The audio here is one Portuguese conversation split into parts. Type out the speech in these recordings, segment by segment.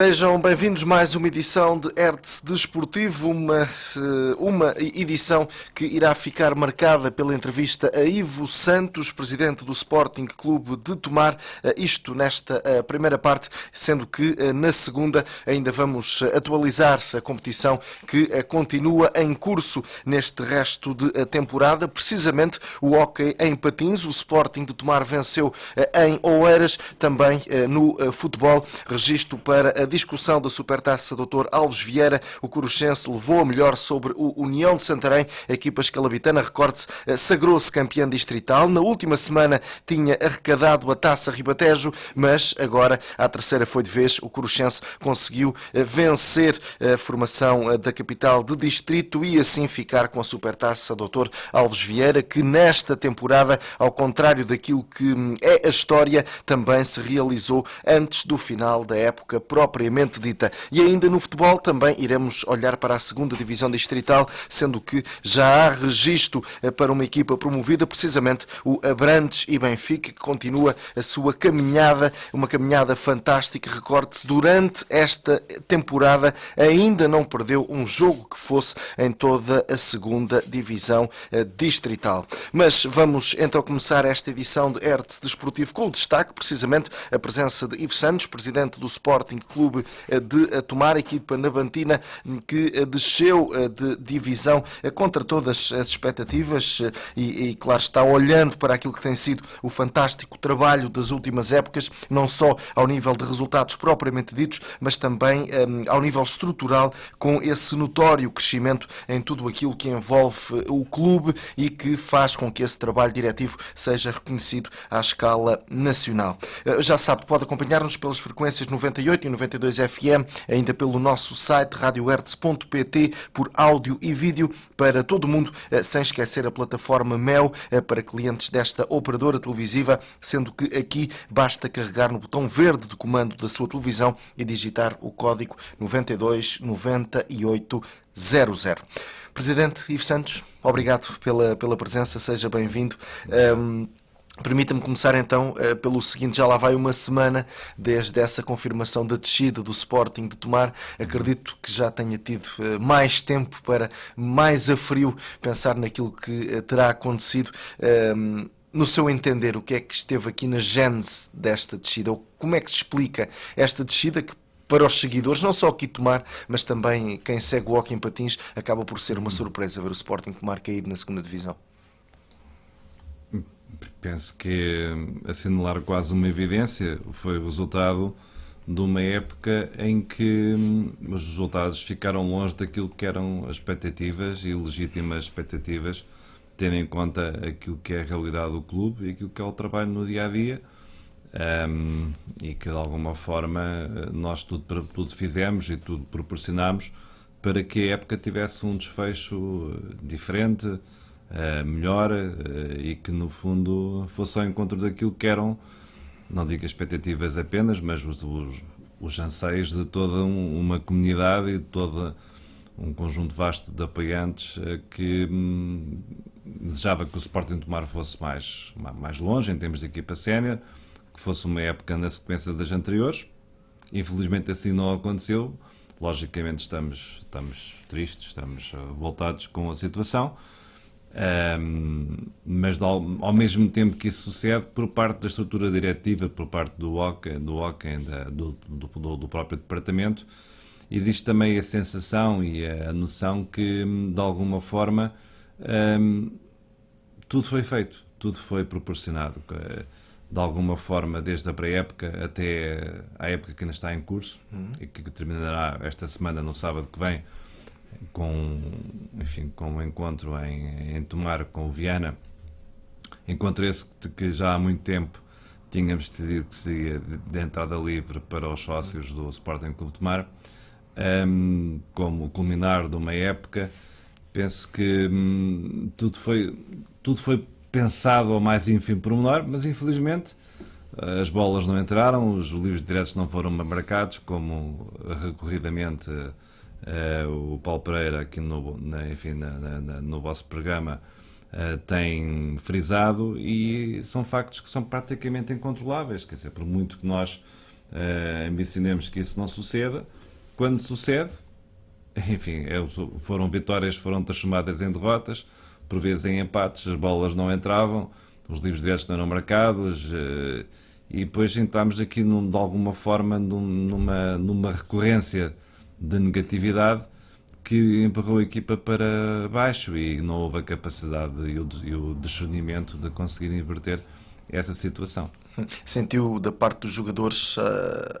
Sejam bem-vindos a mais uma edição de Hertz Desportivo, uma edição que irá ficar marcada pela entrevista a Ivo Santos, presidente do Sporting Clube de Tomar, isto nesta primeira parte, sendo que na segunda ainda vamos atualizar a competição que continua em curso neste resto de temporada. Precisamente o hóquei em patins, o Sporting de Tomar venceu em Oeiras, também no futebol, registro para a discussão da Supertaça Dr. Alves Vieira. O Coruchense levou a melhor sobre o União de Santarém. A equipa escalabitana, recorde-se, sagrou-se campeã distrital. Na última semana tinha arrecadado a Taça Ribatejo, mas agora, à terceira foi de vez, o Coruchense conseguiu vencer a formação da capital de distrito e assim ficar com a Supertaça Dr. Alves Vieira, que nesta temporada, ao contrário daquilo que é a história, também se realizou antes do final da época propriamente dita. E ainda no futebol também iremos olhar para a segunda divisão distrital, sendo que já há registro para uma equipa promovida, precisamente o Abrantes e Benfica, que continua a sua caminhada, uma caminhada fantástica. Recorde-se, durante esta temporada ainda não perdeu um jogo que fosse em toda a segunda divisão distrital. Mas vamos então começar esta edição de Hertz Desportivo com o destaque, precisamente, a presença de Ivo Santos, presidente do Sporting Clube de Tomar, equipa nabantina que desceu de divisão contra todas as expectativas e claro está, olhando para aquilo que tem sido o fantástico trabalho das últimas épocas, não só ao nível de resultados propriamente ditos, mas também ao nível estrutural, com esse notório crescimento em tudo aquilo que envolve o clube e que faz com que esse trabalho diretivo seja reconhecido à escala nacional. Já sabe, pode acompanhar-nos pelas frequências 98 e 92 FM, ainda pelo nosso site radiohertz.pt, por áudio e vídeo para todo o mundo, sem esquecer a plataforma Mel para clientes desta operadora televisiva, sendo que aqui basta carregar no botão verde de comando da sua televisão e digitar o código 929800. Presidente Ivo Santos, obrigado pela presença, seja bem-vindo. Permita-me começar então pelo seguinte: já lá vai uma semana desde essa confirmação da descida do Sporting de Tomar. Acredito que já tenha tido mais tempo para, mais a frio, pensar naquilo que terá acontecido. No seu entender, o que é que esteve aqui na gênese desta descida? Ou como é que se explica esta descida que, para os seguidores, não só aqui Tomar, mas também quem segue o hóquei em patins, acaba por ser uma surpresa ver o Sporting Tomar cair na segunda divisão? Penso que assinalar quase uma evidência foi o resultado de uma época em que os resultados ficaram longe daquilo que eram as expectativas e legítimas expectativas, tendo em conta aquilo que é a realidade do clube e aquilo que é o trabalho no dia-a-dia, e que de alguma forma nós tudo fizemos e tudo proporcionámos para que a época tivesse um desfecho diferente, melhor, e que no fundo fosse ao encontro daquilo que eram, não digo expectativas apenas, mas os anseios de toda uma comunidade e de todo um conjunto vasto de apoiantes que desejava que o Sporting Tomar fosse mais longe em termos de equipa sénior, que fosse uma época na sequência das anteriores. Infelizmente assim não aconteceu. Logicamente estamos tristes, estamos voltados com a situação. Mas ao mesmo tempo que isso sucede, por parte da estrutura diretiva, por parte do hóquei, do próprio departamento, existe também a sensação e a noção que, de alguma forma, tudo foi feito, tudo foi proporcionado, de alguma forma, desde a pré-época até à época que ainda está em curso, e que terminará esta semana, no sábado que vem, com um encontro em Tomar com o Viana, encontro esse que já há muito tempo tínhamos decidido que seria de entrada livre para os sócios do Sporting Clube de Tomar, como o culminar de uma época. Penso que tudo foi pensado ao mais ínfimo pormenor, mas infelizmente as bolas não entraram, os livros diretos não foram marcados, como recorridamente o Paulo Pereira aqui no vosso programa tem frisado, e são factos que são praticamente incontroláveis. Quer dizer, por muito que nós ambicionemos que isso não suceda. Quando sucede, enfim, foram vitórias, foram transformadas em derrotas, por vezes em empates, as bolas não entravam, os livros diretos não eram marcados, e depois entramos aqui de alguma forma numa recorrência de negatividade que empurrou a equipa para baixo e não houve a capacidade e o discernimento de conseguir inverter essa situação. Sentiu da parte dos jogadores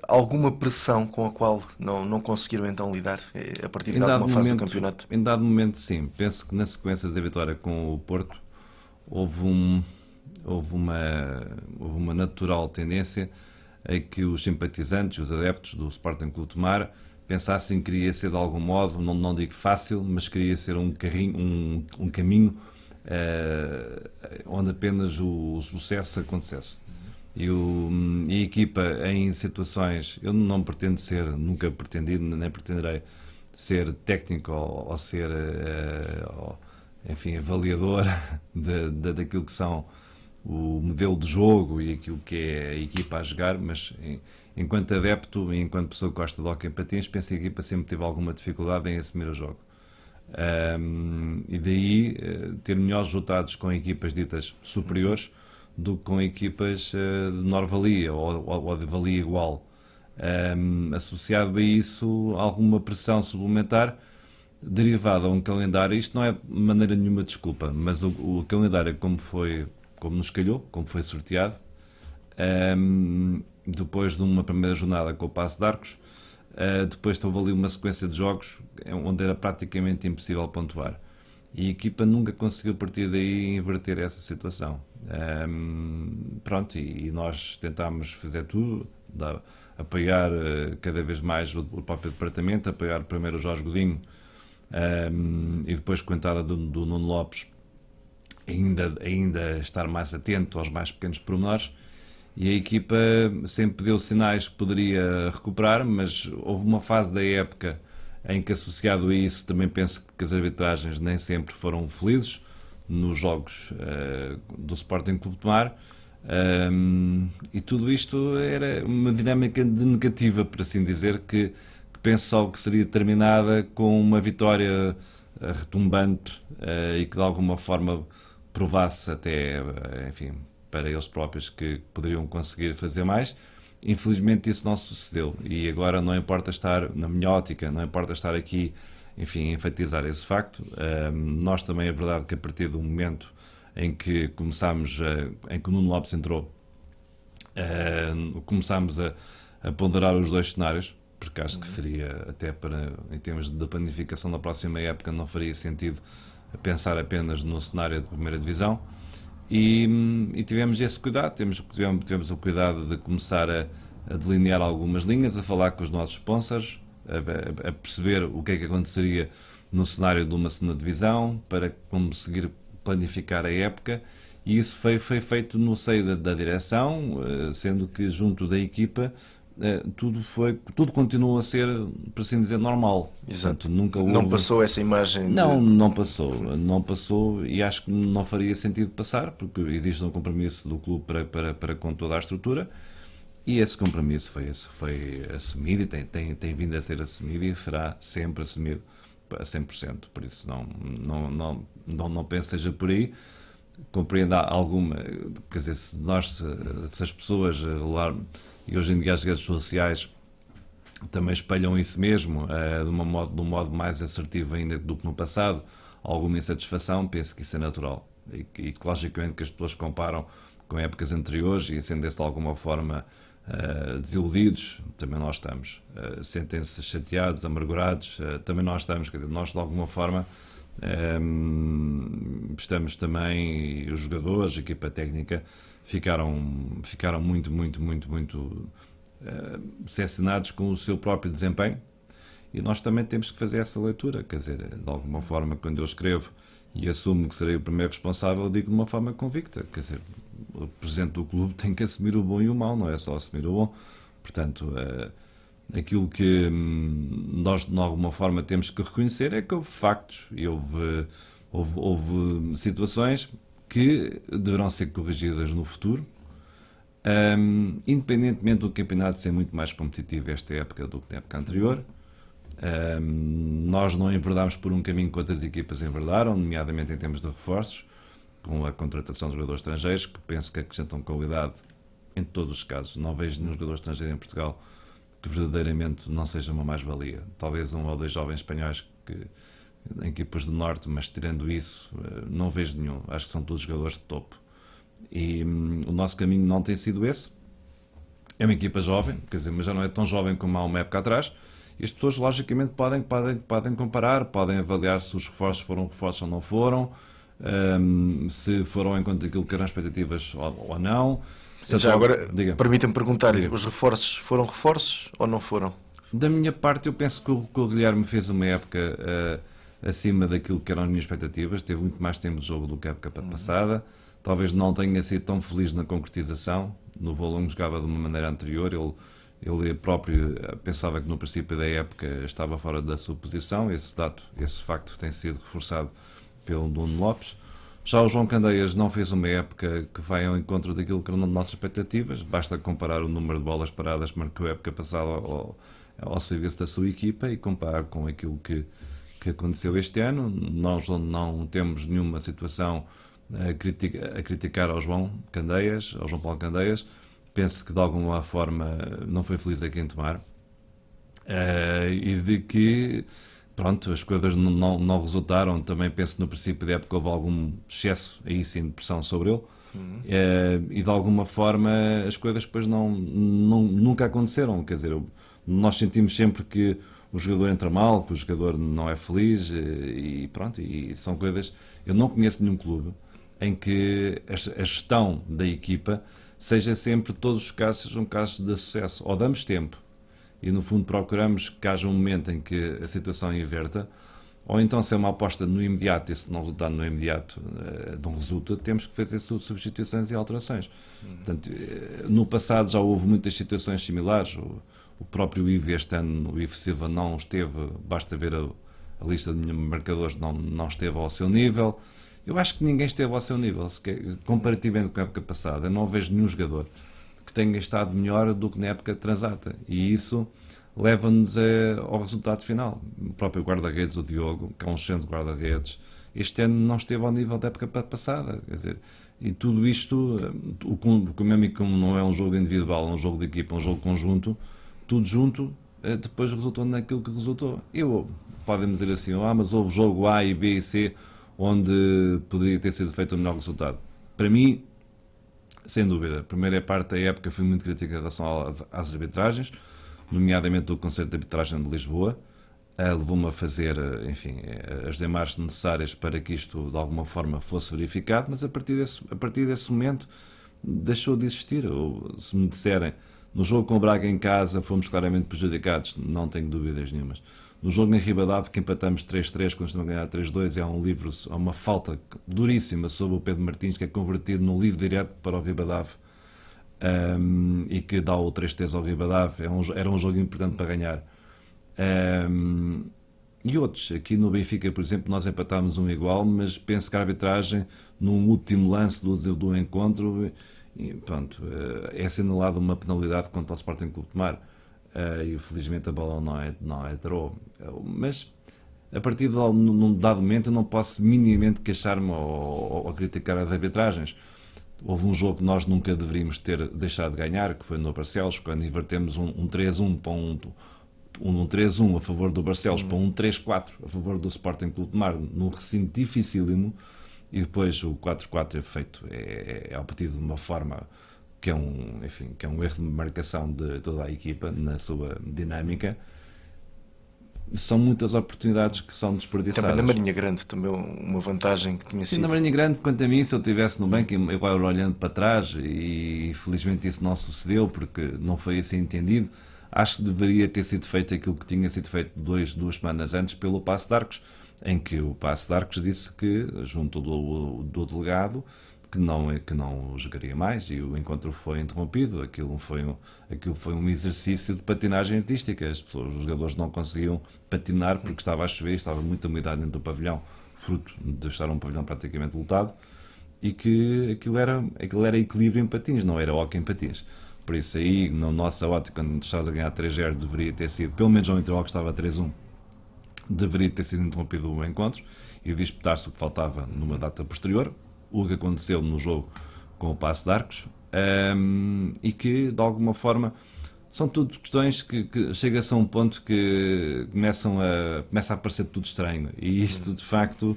alguma pressão com a qual não conseguiram então lidar a partir de alguma fase do campeonato? Em dado momento, sim. Penso que na sequência da vitória com o Porto houve uma natural tendência a que os simpatizantes, os adeptos do Sporting Clube de Tomar pensassem que queria ser de algum modo, não digo fácil, mas queria ser um caminho onde apenas o sucesso acontecesse. E a equipa em situações, eu não pretendo ser, nunca pretendi, nem pretenderei ser técnico ou ser, enfim, avaliador daquilo que são o modelo de jogo e aquilo que é a equipa a jogar, mas enquanto adepto e enquanto pessoa que gosta de hóquei em patins, penso que a equipa sempre teve alguma dificuldade em assumir o jogo. E daí ter melhores resultados com equipas ditas superiores do que com equipas de menor valia ou de valia igual. Associado a isso, alguma pressão suplementar derivada a um calendário. Isto não é de maneira nenhuma desculpa, mas o calendário como nos calhou, como foi sorteado, depois de uma primeira jornada com o Paço de Arcos, depois houve ali uma sequência de jogos onde era praticamente impossível pontuar. E a equipa nunca conseguiu, a partir daí, inverter essa situação. Pronto, e nós tentámos fazer tudo, apoiar cada vez mais o próprio departamento, apoiar primeiro o Jorge Godinho, e depois com a entrada do Nuno Lopes, ainda estar mais atento aos mais pequenos pormenores. E a equipa sempre deu sinais que poderia recuperar, mas houve uma fase da época em que, associado a isso, também penso que as arbitragens nem sempre foram felizes nos jogos do Sporting Clube de Tomar, e tudo isto era uma dinâmica negativa, por assim dizer, que penso só que seria terminada com uma vitória retumbante e que de alguma forma provasse até, enfim, para eles próprios que poderiam conseguir fazer mais. Infelizmente isso não sucedeu e agora não importa estar, na minha ótica, não importa estar aqui, enfim, enfatizar esse facto. Nós também é verdade que a partir do momento em que começámos, em que o Nuno Lopes entrou, começámos a ponderar os dois cenários, porque acho que seria, até em termos de planificação da próxima época, não faria sentido pensar apenas no cenário de primeira divisão. E tivemos esse cuidado, tivemos o cuidado de começar a delinear algumas linhas, a falar com os nossos sponsors, a perceber o que é que aconteceria no cenário de uma segunda divisão, para conseguir planificar a época, e isso foi feito no seio da direção, sendo que junto da equipa tudo continua a ser, por assim dizer, normal. Exato. Portanto, nunca houve... Não passou essa imagem? Não passou e acho que não faria sentido passar, porque existe um compromisso do clube para com toda a estrutura, e esse compromisso foi assumido e tem vindo a ser assumido e será sempre assumido a 100%. Por isso não penso que seja por aí. Compreendo alguma, quer dizer, se as pessoas e hoje em dia as redes sociais também espelham isso mesmo, de um modo mais assertivo ainda do que no passado, alguma insatisfação, penso que isso é natural e que logicamente que as pessoas comparam com épocas anteriores e sentem-se de alguma forma desiludidos, também nós estamos, sentem-se chateados, amargurados, também nós estamos, quer dizer, nós de alguma forma estamos também, e os jogadores, a equipa técnica ficaram muito decepcionados com o seu próprio desempenho, e nós também temos que fazer essa leitura, quer dizer, de alguma forma, quando eu escrevo e assumo que serei o primeiro responsável, eu digo de uma forma convicta, quer dizer, o presidente do clube tem que assumir o bom e o mau, não é só assumir o bom. Portanto, aquilo que nós de alguma forma temos que reconhecer é que houve factos e houve situações que deverão ser corrigidas no futuro, Independentemente do campeonato ser muito mais competitivo esta época do que na época anterior, nós não enverdámos por um caminho que outras equipas enverdaram, nomeadamente em termos de reforços, com a contratação de jogadores estrangeiros, que penso que acrescentam qualidade em todos os casos. Não vejo nenhum jogador estrangeiro em Portugal que verdadeiramente não seja uma mais-valia. Talvez um ou dois jovens espanhóis em equipas do Norte, mas tirando isso, não vejo nenhum. Acho que são todos jogadores de topo. E o nosso caminho não tem sido esse. É uma equipa jovem, quer dizer, mas já não é tão jovem como há uma época atrás. E as pessoas, logicamente, podem comparar, podem avaliar se os reforços foram reforços ou não foram, se foram em conta daquilo que eram expectativas ou não. Já agora, Diga. permita-me perguntar-lhe, Diga. os reforços foram reforços ou não foram? Da minha parte, eu penso que o Guilherme fez uma época acima daquilo que eram as minhas expectativas. Teve muito mais tempo de jogo do que a época passada. Talvez não tenha sido tão feliz na concretização. No Valongo jogava de uma maneira anterior. Ele próprio pensava que no princípio da época estava fora da sua posição. Esse facto tem sido reforçado pelo Nuno Lopes. Já o João Candeias não fez uma época que vai ao encontro daquilo que eram as nossas expectativas. Basta comparar o número de bolas paradas que marcou a época passada ao serviço da sua equipa e comparar com aquilo que aconteceu este ano. Nós não temos nenhuma situação a criticar ao João Paulo Candeias. Penso que de alguma forma não foi feliz aqui em Tomar. E de que pronto, as coisas não resultaram. Também penso que no princípio da época houve algum excesso aí sim de pressão sobre ele. E de alguma forma as coisas depois nunca aconteceram. Quer dizer, nós sentimos sempre que o jogador entra mal, que o jogador não é feliz e pronto, e são coisas. Eu não conheço nenhum clube em que a gestão da equipa seja sempre, todos os casos, sejam casos de sucesso. Ou damos tempo e no fundo procuramos que haja um momento em que a situação inverta, ou então se é uma aposta no imediato e se não resultar no imediato não resulta, temos que fazer substituições e alterações. Portanto, no passado já houve muitas situações similares. O próprio Ivo este ano, o Ivo Silva não esteve, basta ver a lista de marcadores, não esteve ao seu nível. Eu acho que ninguém esteve ao seu nível, comparativamente com a época passada. Eu não vejo nenhum jogador que tenha estado melhor do que na época transata, e isso leva-nos ao resultado final. O próprio guarda-redes, o Diogo, que é um excelente guarda-redes, este ano não esteve ao nível da época passada, quer dizer, e tudo isto, mesmo como não é um jogo individual, é um jogo de equipa, um jogo conjunto, tudo junto, depois resultou naquilo que resultou. Podem dizer assim, mas houve jogo A e B e C onde poderia ter sido feito o melhor resultado. Para mim, sem dúvida, a primeira parte da época foi muito crítica em relação às arbitragens, nomeadamente do Conselho de Arbitragem de Lisboa. Levou-me a fazer, enfim, as demarches necessárias para que isto de alguma forma fosse verificado, mas a partir desse momento deixou de existir. Se me disserem, no jogo com o Braga em casa fomos claramente prejudicados, não tenho dúvidas nenhumas. No jogo em Ribadave, que empatamos 3-3, quando estamos a ganhar 3-2, há uma falta duríssima sobre o Pedro Martins, que é convertido no livre direto para o Ribadave, e que dá o 3-3 ao Ribadave. Era um jogo importante para ganhar. E outros, aqui no Benfica, por exemplo, nós empatámos um igual, mas penso que a arbitragem, num último lance do encontro, pronto, é assinalada uma penalidade contra o Sporting Clube de Tomar. E felizmente a bola não é draw. Mas a partir num dado momento eu não posso minimamente queixar-me ou criticar as arbitragens. Houve um jogo que nós nunca deveríamos ter deixado de ganhar, que foi no Barcelos, quando invertemos um 3-1 para um 3-1 a favor do Barcelos para um 3-4 a favor do Sporting Clube de Mar, num recinto dificílimo, e depois o 4-4 é feito, é obtido de uma forma que é um erro de marcação de toda a equipa na sua dinâmica. São muitas oportunidades que são desperdiçadas. Também na Marinha Grande, também uma vantagem que tinha sido. Sim, na Marinha Grande, quanto a mim, se eu estivesse no banco, eu agora olhando para trás, e felizmente isso não sucedeu porque não foi assim entendido, acho que deveria ter sido feito aquilo que tinha sido feito duas semanas antes pelo Paço de Arcos, em que o Paço de Arcos disse que, junto do delegado, que não jogaria mais, e o encontro foi interrompido. Aquilo foi um exercício de patinagem artística. Os jogadores não conseguiam patinar porque estava a chover, estava muita umidade dentro do pavilhão, fruto de estar um pavilhão praticamente lotado, e que aquilo era equilíbrio em patins, não era hóquei em patins. Por isso aí, na nossa ótica, quando estava a ganhar 3-0, deveria ter sido, pelo menos ao intervalo que estava 3-1, deveria ter sido interrompido o encontro e disputar-se o que faltava numa data posterior, o que aconteceu no jogo com o Paço de Arcos, e que, de alguma forma, são tudo questões que chega-se a um ponto que começa a parecer tudo estranho. E isto, de facto,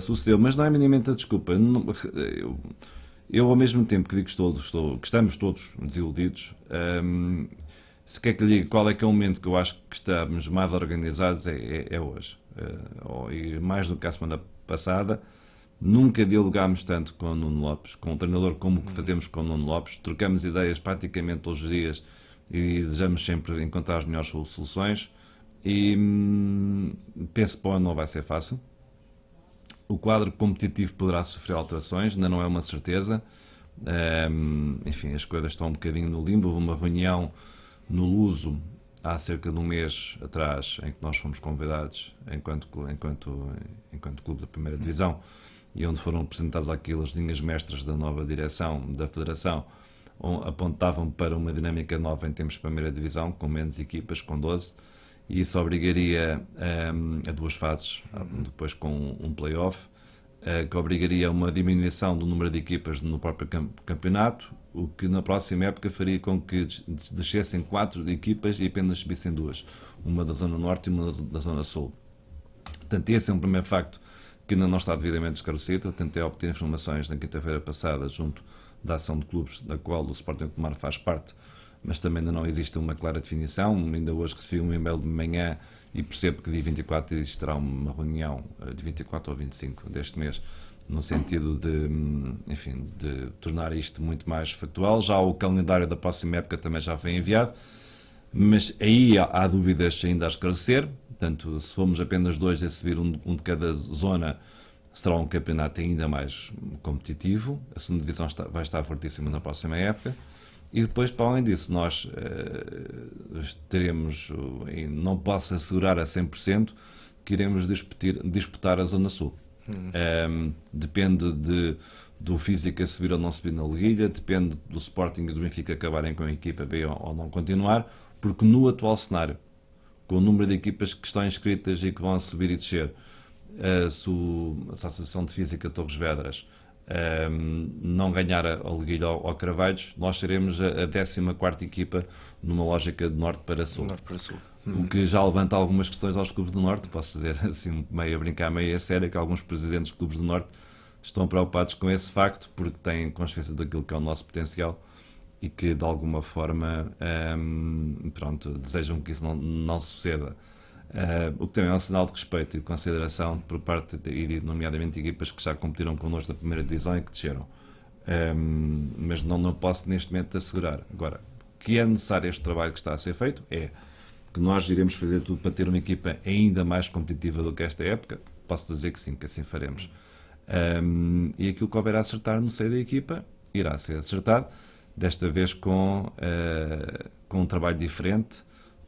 sucedeu. Mas não é minimamente a desculpa. Eu, ao mesmo tempo que digo que estamos todos desiludidos, se quer que lhe diga qual é que é o momento que eu acho que estamos mais organizados, é hoje. E mais do que a semana passada, nunca dialogámos tanto com o Nuno Lopes, com o treinador, como o que fazemos com o Nuno Lopes. Trocamos ideias praticamente todos os dias e desejamos sempre encontrar as melhores soluções. E penso que para o ano não vai ser fácil. O quadro competitivo poderá sofrer alterações, ainda não é uma certeza. Enfim, as coisas estão um bocadinho no limbo. Houve uma reunião no Luso há cerca de um mês atrás, em que nós fomos convidados enquanto clube da primeira divisão, e onde foram apresentadas aquelas linhas mestras da nova direção da Federação, onde apontavam para uma dinâmica nova em termos de primeira divisão, com menos equipas, com 12, e isso obrigaria a duas fases, depois com um play-off, que obrigaria a uma diminuição do número de equipas no próprio campeonato, o que na próxima época faria com que descessem 4 equipas e apenas subissem 2, uma da Zona Norte e uma da Zona Sul. Portanto, esse é um primeiro facto que ainda não está devidamente esclarecido. Eu tentei obter informações na quinta-feira passada junto da Ação de Clubes, da qual o Sporting Tomar faz parte, mas também ainda não existe uma clara definição. Ainda hoje recebi um e-mail de manhã e percebo que dia 24 existirá uma reunião, de 24 ou 25 deste mês, no sentido de tornar isto muito mais factual. Já o calendário da próxima época também já foi enviado, mas aí há dúvidas ainda a esclarecer. Portanto, se formos apenas 2 a subir um de cada zona, será um campeonato ainda mais competitivo. A segunda divisão vai estar fortíssima na próxima época. E depois, para além disso, nós teremos, e não posso assegurar a 100%, que iremos disputar a Zona Sul. Depende do Físico a subir ou não subir na liguilha, depende do Sporting e do Benfica acabarem com a equipa B ou não continuar, porque no atual cenário, com o número de equipas que estão inscritas e que vão subir e descer, a Associação de Física Torres Vedras não ganhar a liguilha ao Carvalhos, nós seremos a 14ª equipa numa lógica de norte para sul. O que já levanta algumas questões aos clubes do norte. Posso dizer assim, meio a brincar, meio a sério, que alguns presidentes de clubes do norte estão preocupados com esse facto, porque têm consciência daquilo que é o nosso potencial e que de alguma forma desejam que isso não suceda. O que também é um sinal de respeito e de consideração por parte, nomeadamente, de equipas que já competiram connosco da primeira divisão e que desceram. Mas não posso neste momento assegurar. Agora, que é necessário este trabalho que está a ser feito, que nós iremos fazer tudo para ter uma equipa ainda mais competitiva do que esta época. Posso dizer que sim, que assim faremos. E aquilo que houver a acertar no seio da equipa irá ser acertado, desta vez com um trabalho diferente,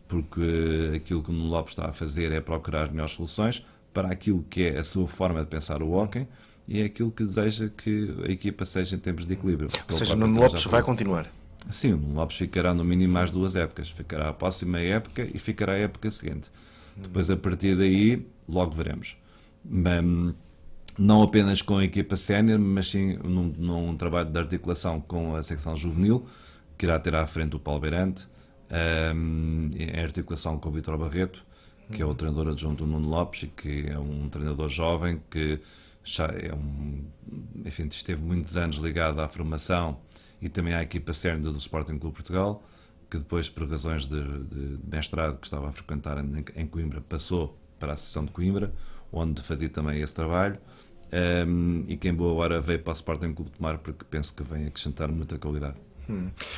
porque aquilo que o Nuno Lopes está a fazer é procurar as melhores soluções para aquilo que é a sua forma de pensar o hóquei e é aquilo que deseja que a equipa seja em termos de equilíbrio. Ou seja, o Nuno Lopes vai continuar? Sim, o Nuno Lopes ficará no mínimo mais 2 épocas. Ficará a próxima época e ficará a época seguinte. Depois, a partir daí, logo veremos. Não apenas com a equipa sénior, mas sim num trabalho de articulação com a secção juvenil, que irá ter à frente o Paulo Beirante, em articulação com o Vítor Barreto, que é o treinador adjunto do Nuno Lopes e que é um treinador jovem que já esteve muitos anos ligado à formação e também à equipa sénior do Sporting Clube Portugal, que depois, por razões de mestrado que estava a frequentar em Coimbra, passou para a Associação de Coimbra, onde fazia também esse trabalho, e que em boa hora veio para o Sporting Clube de Tomar, porque penso que vem acrescentar muita qualidade.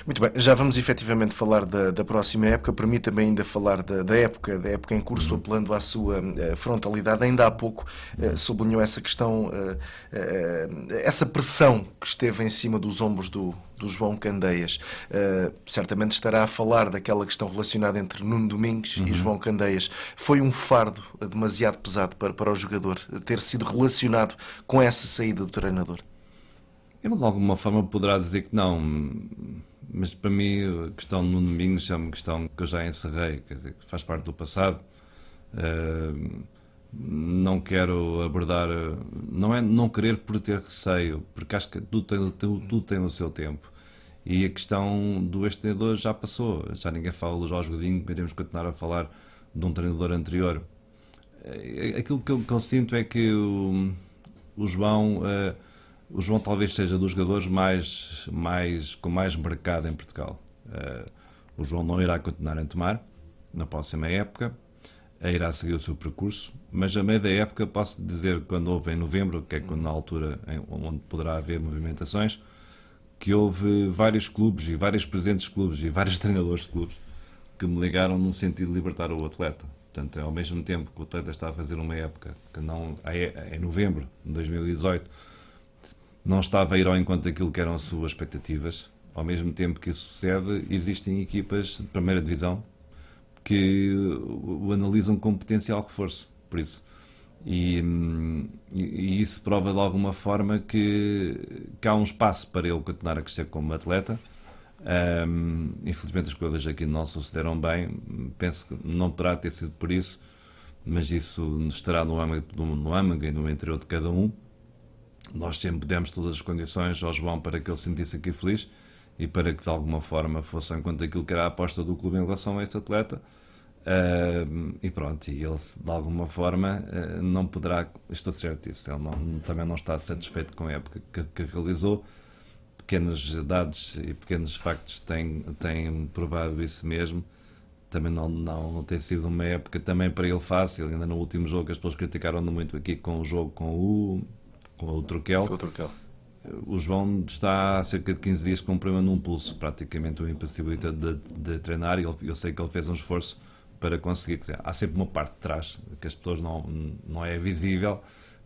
Muito bem, já vamos efetivamente falar da próxima época. Permita-me ainda falar da época em curso, apelando à sua frontalidade. Ainda há pouco sublinhou essa questão, essa pressão que esteve em cima dos ombros do João Candeias. Certamente estará a falar daquela questão relacionada entre Nuno Domingos e João Candeias. Foi um fardo demasiado pesado para o jogador ter sido relacionado com essa saída do treinador? Ele de alguma forma poderá dizer que não, mas para mim a questão do Nuno Domingos é uma questão que eu já encerrei, quer dizer, que faz parte do passado. Não quero abordar, não é não querer por ter receio, porque acho que tudo tem o seu tempo. E a questão do ex-treinador já passou, já ninguém fala do Jorge Godinho, iremos continuar a falar de um treinador anterior. Aquilo que eu sinto é que o João, o João talvez seja dos jogadores com mais mercado em Portugal. O João não irá continuar a tomar na próxima época, irá seguir o seu percurso, mas a meio da época posso dizer, quando houve em novembro, que é quando, na altura onde poderá haver movimentações, que houve vários clubes e vários presidentes de clubes e vários treinadores de clubes que me ligaram no sentido de libertar o atleta. Portanto, ao mesmo tempo que o atleta está a fazer uma época que não em novembro de 2018 não estava a ir ao encontro daquilo que eram as suas expectativas, ao mesmo tempo que isso sucede, existem equipas de primeira divisão que o analisam como potencial reforço, por isso. E isso prova de alguma forma que há um espaço para ele continuar a crescer como atleta. Infelizmente as coisas aqui não sucederam bem, penso que não poderá ter sido por isso, mas isso estará no âmago e no interior de cada um. Nós sempre demos todas as condições ao João para que ele se sentisse aqui feliz e para que de alguma forma fosse em conta aquilo que era a aposta do clube em relação a este atleta. E pronto, e ele de alguma forma não poderá, estou certo disso, ele também não está satisfeito com a época que realizou. Pequenos dados e pequenos factos têm provado isso mesmo. Também não tem sido uma época também para ele fácil. Ainda no último jogo as pessoas criticaram-no muito aqui com o jogo com o Troquel. O João está há cerca de 15 dias com um problema num pulso, praticamente o impossibilita de treinar, e eu sei que ele fez um esforço para conseguir. Quer dizer, há sempre uma parte de trás que as pessoas não é visível,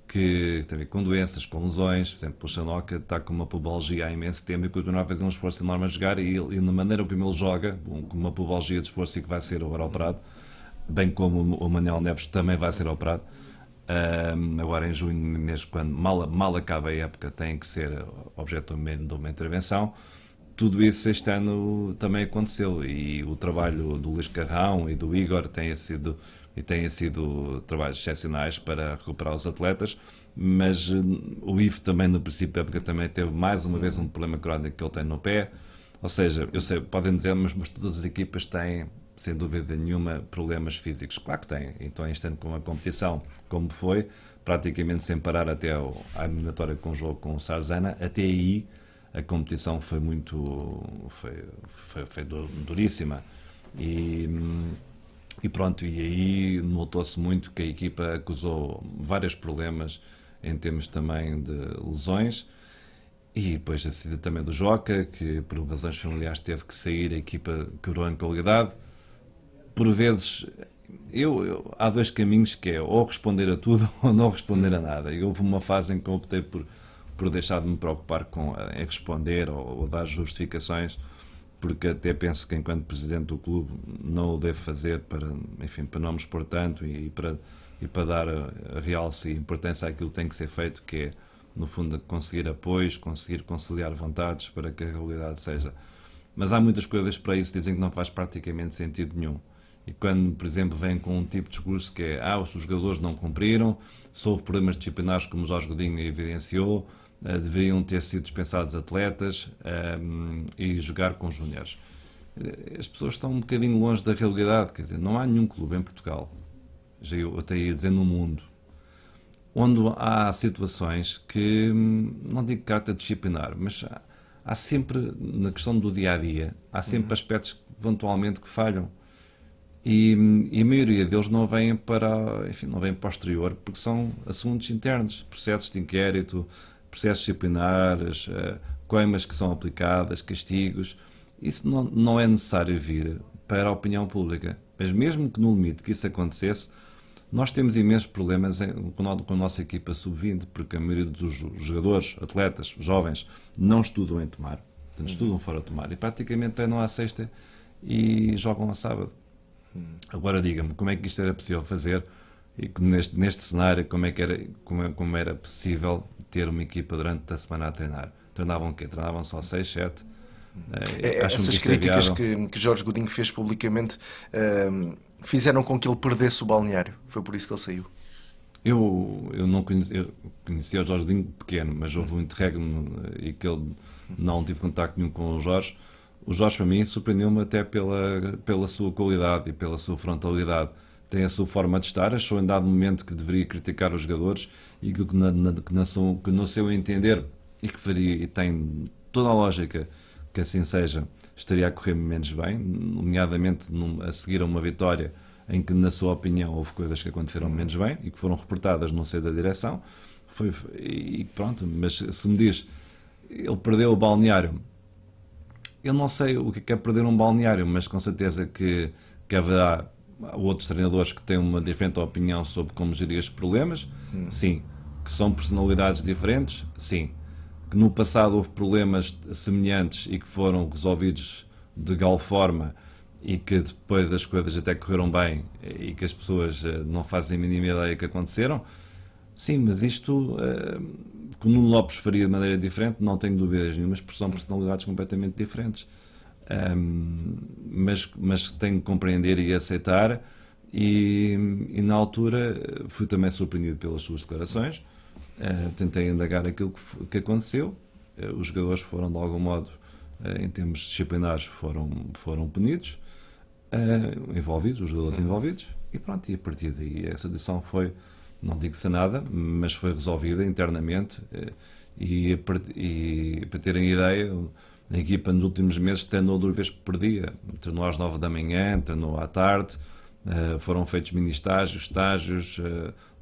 que tem a ver com doenças, com lesões. Por exemplo, o Xanoca está com uma pubalgia há imenso tempo e continua a fazer um esforço enorme a jogar, e na maneira como ele joga, com uma pubalgia de esforço e que vai ser agora operado, bem como o Manuel Neves também vai ser operado. Agora em junho, quando mal acaba a época, tem que ser objeto de uma intervenção. Tudo isso este ano também aconteceu, e o trabalho do Luís Carrão e do Igor têm sido trabalhos excepcionais para recuperar os atletas, mas o Ivo também no princípio da época também teve mais uma vez um problema crónico que ele tem no pé. Ou seja, eu sei, podem dizer, mas todas as equipas têm, sem dúvida nenhuma, problemas físicos. Claro que têm. Então este ano, com a competição como foi, praticamente sem parar até a eliminatória com o jogo com o Sarzana, até aí a competição foi duríssima, e pronto, e aí notou-se muito que a equipa acusou vários problemas em termos também de lesões, e depois a saída também do Joca, que por razões familiares teve que sair, a equipa quebrou em qualidade. Por vezes há dois caminhos, que é ou responder a tudo ou não responder a nada, e houve uma fase em que eu optei por deixar de me preocupar em responder ou dar justificações, porque até penso que enquanto presidente do clube não o devo fazer para não me expor tanto, e para dar a realce e importância àquilo que tem que ser feito, que é no fundo conseguir apoios, conseguir conciliar vontades para que a realidade seja. Mas há muitas coisas para isso que dizem que não faz praticamente sentido nenhum. E quando, por exemplo, vem com um tipo de discurso que é os jogadores não cumpriram, se houve problemas disciplinares como o Jorge Godinho evidenciou, deveriam ter sido dispensados atletas e jogar com júniores. As pessoas estão um bocadinho longe da realidade, quer dizer, não há nenhum clube em Portugal, eu até ia dizer no mundo, onde há situações que, não digo carta disciplinar, mas há sempre, na questão do dia-a-dia, há sempre aspectos pontualmente que falham. E a maioria deles não vêm não vêm para o exterior, porque são assuntos internos, processos de inquérito, processos disciplinares, coimas que são aplicadas, castigos. Isso não é necessário vir para a opinião pública. Mas mesmo que no limite que isso acontecesse, nós temos imensos problemas com a nossa equipa sub-20, porque a maioria dos jogadores, atletas, jovens, não estudam em Tomar, portanto, estudam fora de Tomar, e praticamente treinam à sexta e jogam a sábado. Agora diga-me, como é que isto era possível fazer, e neste cenário como era possível ter uma equipa durante a semana a treinar? treinavam o quê? Treinavam só 6, 7. Acham Essas que isto é críticas viável? que Jorge Godinho fez publicamente fizeram com que ele perdesse o balneário. Foi por isso que ele saiu. Eu não conheci, eu conhecia o Jorge Godinho pequeno, mas houve um interregno e que ele não tive contacto nenhum com o Jorge. O Jorge, para mim, surpreendeu-me até pela sua qualidade e pela sua frontalidade. Tem a sua forma de estar, achou em dado momento que deveria criticar os jogadores e que no seu entender e que faria, e tem toda a lógica que assim seja, estaria a correr menos bem, nomeadamente a seguir a uma vitória em que, na sua opinião, houve coisas que aconteceram menos bem e que foram reportadas no seio da direção. E pronto, mas se me diz, ele perdeu o balneário, eu não sei o que é perder um balneário, mas com certeza que haverá outros treinadores que têm uma diferente opinião sobre como gerir estes problemas. Sim. Que são personalidades diferentes, sim. Que no passado houve problemas semelhantes e que foram resolvidos de igual forma e que depois as coisas até correram bem e que as pessoas não fazem a mínima ideia que aconteceram. Sim, mas isto que o Nuno Lopes faria de maneira diferente, não tenho dúvidas nenhumas, porque são personalidades completamente diferentes. Mas tenho que compreender e aceitar, e na altura fui também surpreendido pelas suas declarações. Tentei indagar aquilo que aconteceu. Os jogadores foram, de algum modo, em termos disciplinares, foram punidos, os jogadores envolvidos, e pronto, e a partir daí essa decisão foi, não digo sanada, mas foi resolvida internamente, e para terem ideia, a equipa nos últimos meses treinou 2 vezes por dia, treinou às 9 da manhã, treinou à tarde, foram feitos mini-estágios, estágios,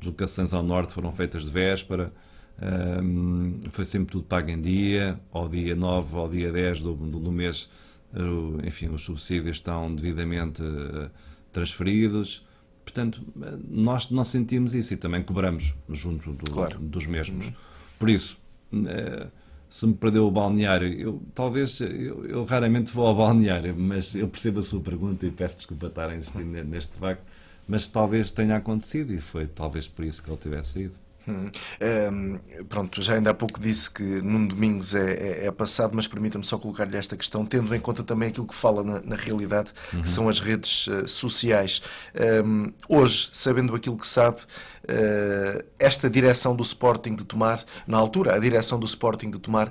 deslocações ao norte foram feitas de véspera, foi sempre tudo pago em dia, ao dia 9, ao dia 10 do mês, enfim, os subsídios estão devidamente transferidos. Portanto, nós não sentimos isso e também cobramos junto dos mesmos. Por isso, se me perdeu o balneário, eu raramente vou ao balneário, mas eu percebo a sua pergunta e peço desculpa estar a insistir neste facto, mas talvez tenha acontecido e foi talvez por isso que ele tivesse ido. Pronto, já ainda há pouco disse que Nuno Domingos é passado, mas permita-me só colocar-lhe esta questão, tendo em conta também aquilo que fala na realidade, que são as redes sociais. Hoje, sabendo aquilo que sabe, esta direção do Sporting de Tomar, na altura, a direção do Sporting de Tomar,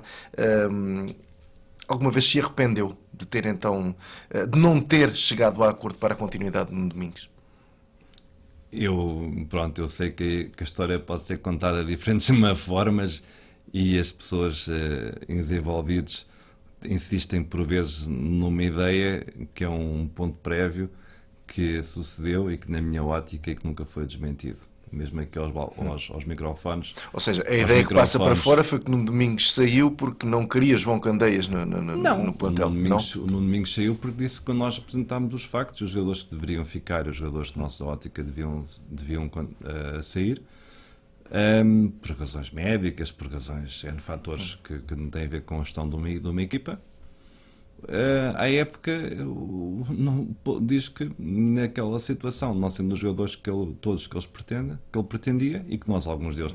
alguma vez se arrependeu de ter então, de não ter chegado a acordo para a continuidade de Nuno Domingos? Eu sei que a história pode ser contada de diferentes formas e as pessoas envolvidas insistem por vezes numa ideia que é um ponto prévio que sucedeu e que na minha ótica que nunca foi desmentido, mesmo aqui aos microfones. Ou seja, a ideia que passa para fora foi que Nuno Domingos saiu porque não queria João Candeias no plantel. O Nuno Domingos saiu porque disse que nós apresentámos os factos, os jogadores que deveriam ficar, os jogadores de nossa ótica deviam sair, por razões médicas, por razões, fatores que não têm a ver com a gestão de uma equipa. À época, diz que naquela situação, não sendo os jogadores todos que ele pretendia, e que nós, alguns deles,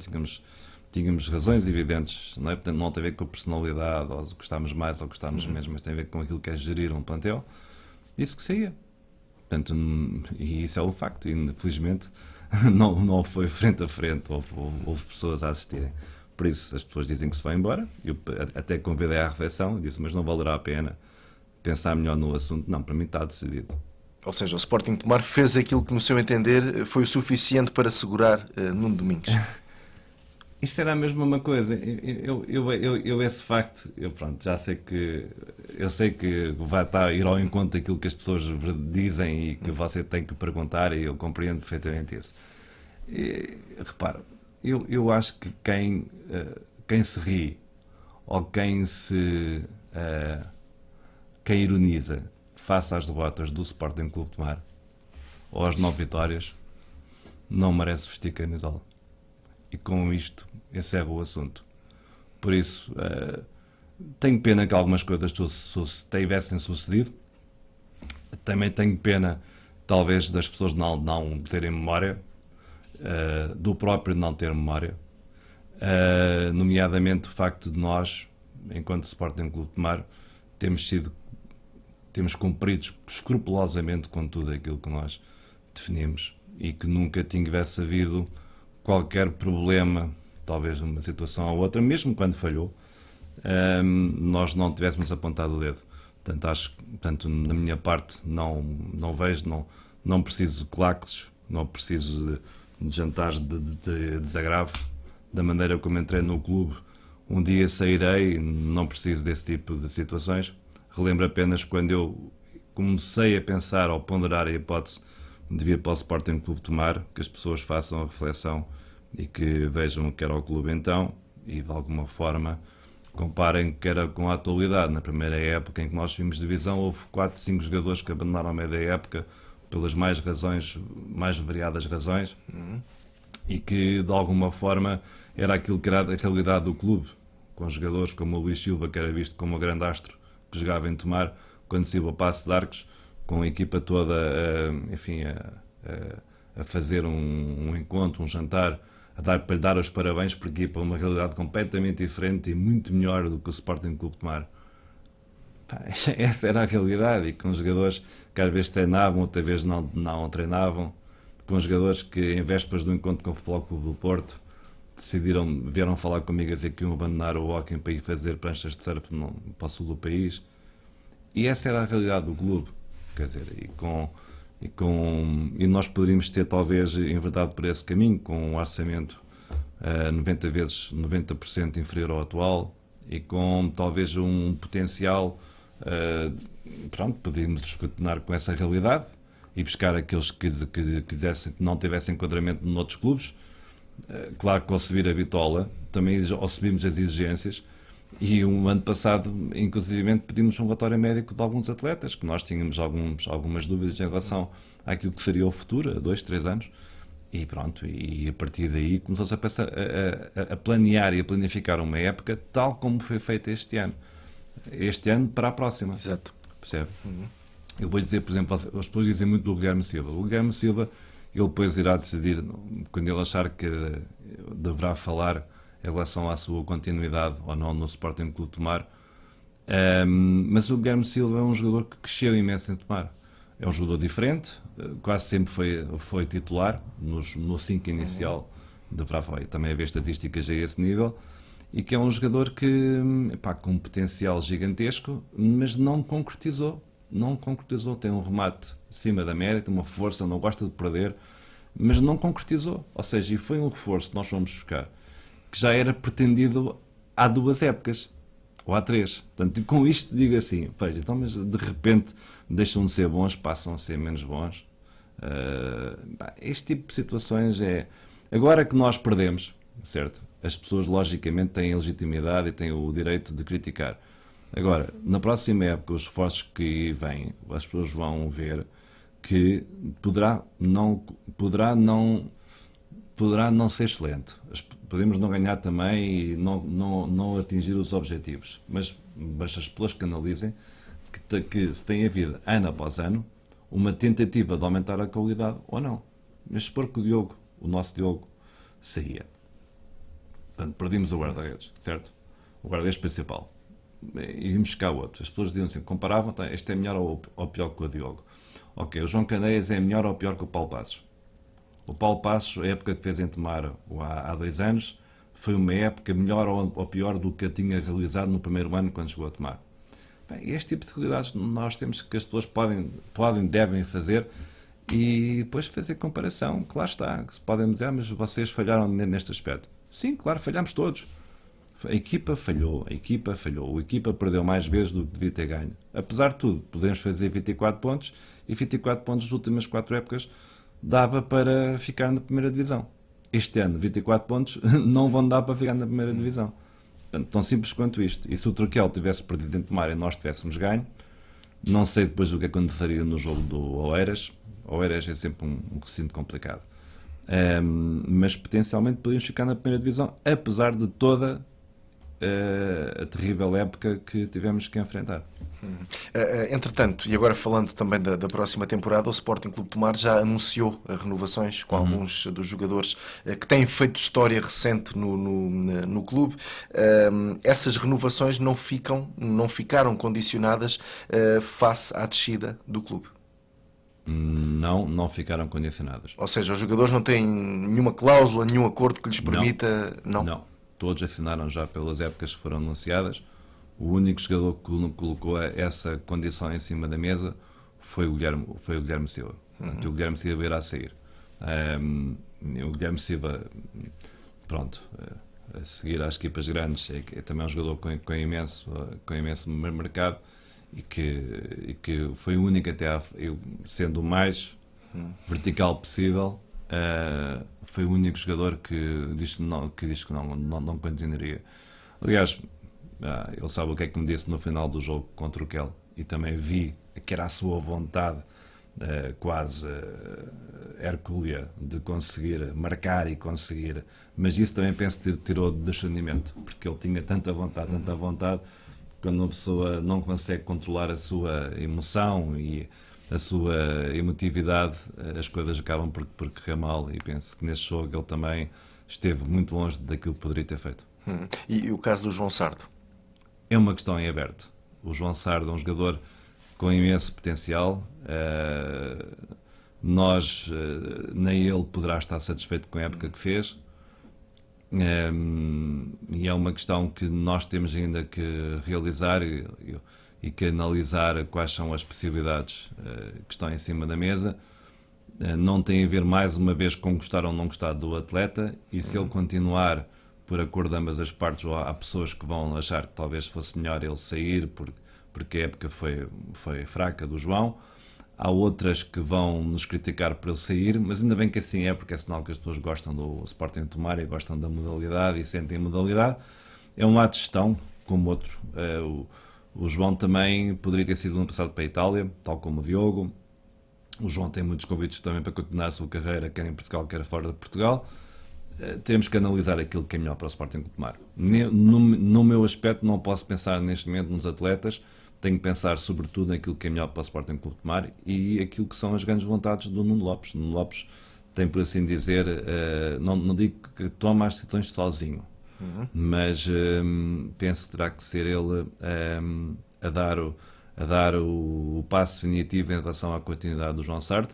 tínhamos razões evidentes, não é? Portanto, não tem a ver com a personalidade, ou gostámos mais ou gostámos menos, mas tem a ver com aquilo que é gerir um plantel, disse que saía. Portanto, e isso é um facto, e infelizmente não foi frente a frente, houve pessoas a assistirem. Por isso, as pessoas dizem que se vai embora. Eu até convidei à refeição e disse, mas não valerá a pena pensar melhor no assunto. Não, para mim está decidido. Ou seja, o Sporting de Tomar fez aquilo que, no seu entender, foi o suficiente para segurar Nuno Domingos. Isso era a mesma coisa. Eu esse facto, já sei que vai ir ao encontro daquilo que as pessoas dizem e que você tem que perguntar, e eu compreendo perfeitamente isso. Repara, eu acho que quem se ri ou quem ironiza face às derrotas do Sporting Clube de Tomar ou às 9 vitórias não merece vestir camisola. E com isto encerro o assunto. Por isso, tenho pena que algumas coisas tivessem sucedido. Também tenho pena, talvez, das pessoas não terem memória, do próprio não ter memória, nomeadamente o facto de nós, enquanto Sporting Clube de Tomar, temos cumprido escrupulosamente com tudo aquilo que nós definimos e que nunca tivesse havido qualquer problema, talvez numa situação ou outra, mesmo quando falhou, nós não tivéssemos apontado o dedo. Portanto, da minha parte, não vejo, não preciso de claques, não preciso de jantares de desagravo. Da maneira como entrei no clube, um dia sairei, não preciso desse tipo de situações. Relembro apenas quando eu comecei a pensar ou ponderar a hipótese de vir para o Sporting Clube de Tomar, que as pessoas façam a reflexão e que vejam o que era o clube então e de alguma forma comparem o que era com a atualidade. Na primeira época em que nós subimos divisão, houve 4, 5 jogadores que abandonaram a meio da época pelas mais variadas razões, e que de alguma forma era aquilo que era a realidade do clube, com jogadores como o Luís Silva, que era visto como o grande astro que jogava em Tomar, quando saiu a Paço de Arcos, com a equipa toda a fazer um encontro, um jantar, para lhe dar os parabéns por equipa, uma realidade completamente diferente e muito melhor do que o Sporting Clube de Tomar. Essa era a realidade, e com jogadores que às vezes treinavam, outras vezes não treinavam, com jogadores que em vésperas do encontro com o Futebol Clube do Porto vieram falar comigo a dizer que iam abandonar o hóquei para ir fazer pranchas de surf para o sul do país. E essa era a realidade do clube, quer dizer, e nós poderíamos ter talvez enverdado por esse caminho, com um orçamento 90% inferior ao atual e com talvez um potencial, podíamos continuar com essa realidade e buscar aqueles que não tivessem enquadramento noutros clubes. Claro que ao subir a bitola também ao subirmos as exigências, e um ano passado inclusivamente pedimos um relatório médico de alguns atletas que nós tínhamos algumas dúvidas em relação àquilo que seria o futuro, a 2, 3 anos, e pronto, e a partir daí começou-se a planear e a planificar uma época tal como foi feita este ano para a próxima. Exato. Percebe? Eu vou dizer, por exemplo, as pessoas dizem muito do Guilherme Silva. O Guilherme Silva, ele depois irá decidir, quando ele achar que deverá falar em relação à sua continuidade ou não no Sporting Clube de Tomar. Mas o Guilherme Silva é um jogador que cresceu imenso em Tomar. É um jogador diferente, quase sempre foi titular no 5 inicial, deverá também haver estatísticas a esse nível, e que é um jogador que, com um potencial gigantesco, mas não concretizou, tem um remate acima da média, tem uma força, não gosta de perder, mas não concretizou. Ou seja, e foi um reforço que nós fomos buscar, que já era pretendido há 2 épocas, ou há 3. Portanto, com isto digo assim, então, mas de repente deixam de ser bons, passam a ser menos bons. Este tipo de situações é... Agora que nós perdemos, certo? As pessoas logicamente têm a legitimidade e têm o direito de criticar. Agora, na próxima época, os esforços que vêm, as pessoas vão ver que poderá não ser excelente. Podemos não ganhar também e não atingir os objetivos, mas as pessoas que analisem que se tem havido, ano após ano, uma tentativa de aumentar a qualidade ou não. Mas supor que o nosso Diogo, saía. Portanto, perdimos o guarda-redes, certo? O guarda-redes principal. E íamos buscar outro. As pessoas diziam assim, comparavam, este é melhor ou pior que o Diogo. Ok, o João Candeias é melhor ou pior que o Paulo Passos? O Paulo Passos, a época que fez em Tomar há 2 anos, foi uma época melhor ou pior do que a tinha realizado no primeiro ano quando chegou a Tomar. Este tipo de realidades nós temos que as pessoas devem fazer e depois fazer comparação. Claro está, que se podem dizer, mas vocês falharam neste aspecto. Sim, claro, falhamos todos. A equipa falhou, a equipa perdeu mais vezes do que devia ter ganho. Apesar de tudo, podemos fazer 24 pontos e 24 pontos das últimas 4 épocas dava para ficar na primeira divisão. Este ano, 24 pontos não vão dar para ficar na primeira divisão. Portanto, tão simples quanto isto. E se o Turquel tivesse perdido em Tomar e nós tivéssemos ganho, não sei depois o que aconteceria no jogo do Oeiras. Oeiras é sempre um recinto complicado. Mas potencialmente podíamos ficar na primeira divisão, apesar de toda a terrível época que tivemos que enfrentar. Entretanto, e agora falando também da próxima temporada, o Sporting Clube de Tomar já anunciou renovações com alguns dos jogadores que têm feito história recente no clube. Essas renovações não ficaram condicionadas face à descida do clube. Não ficaram condicionadas. Ou seja, os jogadores não têm nenhuma cláusula, nenhum acordo que lhes permita... Não. Todos assinaram já pelas épocas que foram anunciadas. O único jogador que colocou essa condição em cima da mesa foi o Guilherme Silva. Portanto, o Guilherme Silva irá sair. O Guilherme Silva, pronto, a seguir às equipas grandes, é também um jogador com imenso mercado e que foi o único sendo o mais vertical possível, foi o único jogador que diz que não continuaria. Aliás, ele sabe o que é que me disse no final do jogo contra o Kel, e também vi que era a sua vontade quase hercúlea de conseguir marcar e conseguir, mas isso também penso que tirou de discernimento, porque ele tinha tanta vontade, quando uma pessoa não consegue controlar a sua emoção e a sua emotividade, as coisas acabam por correr mal, e penso que nesse jogo ele também esteve muito longe daquilo que poderia ter feito. E o caso do João Sardo? É uma questão em aberto. O João Sardo é um jogador com imenso potencial. Nem ele poderá estar satisfeito com a época que fez. E é uma questão que nós temos ainda que realizar e que analisar quais são as possibilidades que estão em cima da mesa. Não tem a ver, mais uma vez, com gostar ou não gostar do atleta, e se ele continuar por acordo de ambas as partes, ou há pessoas que vão achar que talvez fosse melhor ele sair porque a época foi fraca do João. Há outras que vão nos criticar por ele sair, mas ainda bem que assim é, porque é sinal que as pessoas gostam do Sporting de Tomar e gostam da modalidade e sentem a modalidade. É um ato de gestão, como outro. O João também poderia ter sido no passado para a Itália, tal como o Diogo. O João tem muitos convites também para continuar a sua carreira, quer em Portugal, quer fora de Portugal. Temos que analisar aquilo que é melhor para o Sporting de Tomar. No meu aspecto, não posso pensar neste momento nos atletas, tenho que pensar sobretudo naquilo que é melhor para o Sporting Clube de Tomar e aquilo que são as grandes vontades do Nuno Lopes. Nuno Lopes tem, por assim dizer, não digo que toma as decisões sozinho, mas penso que terá que ser ele a dar o passo definitivo em relação à continuidade do João Sardo.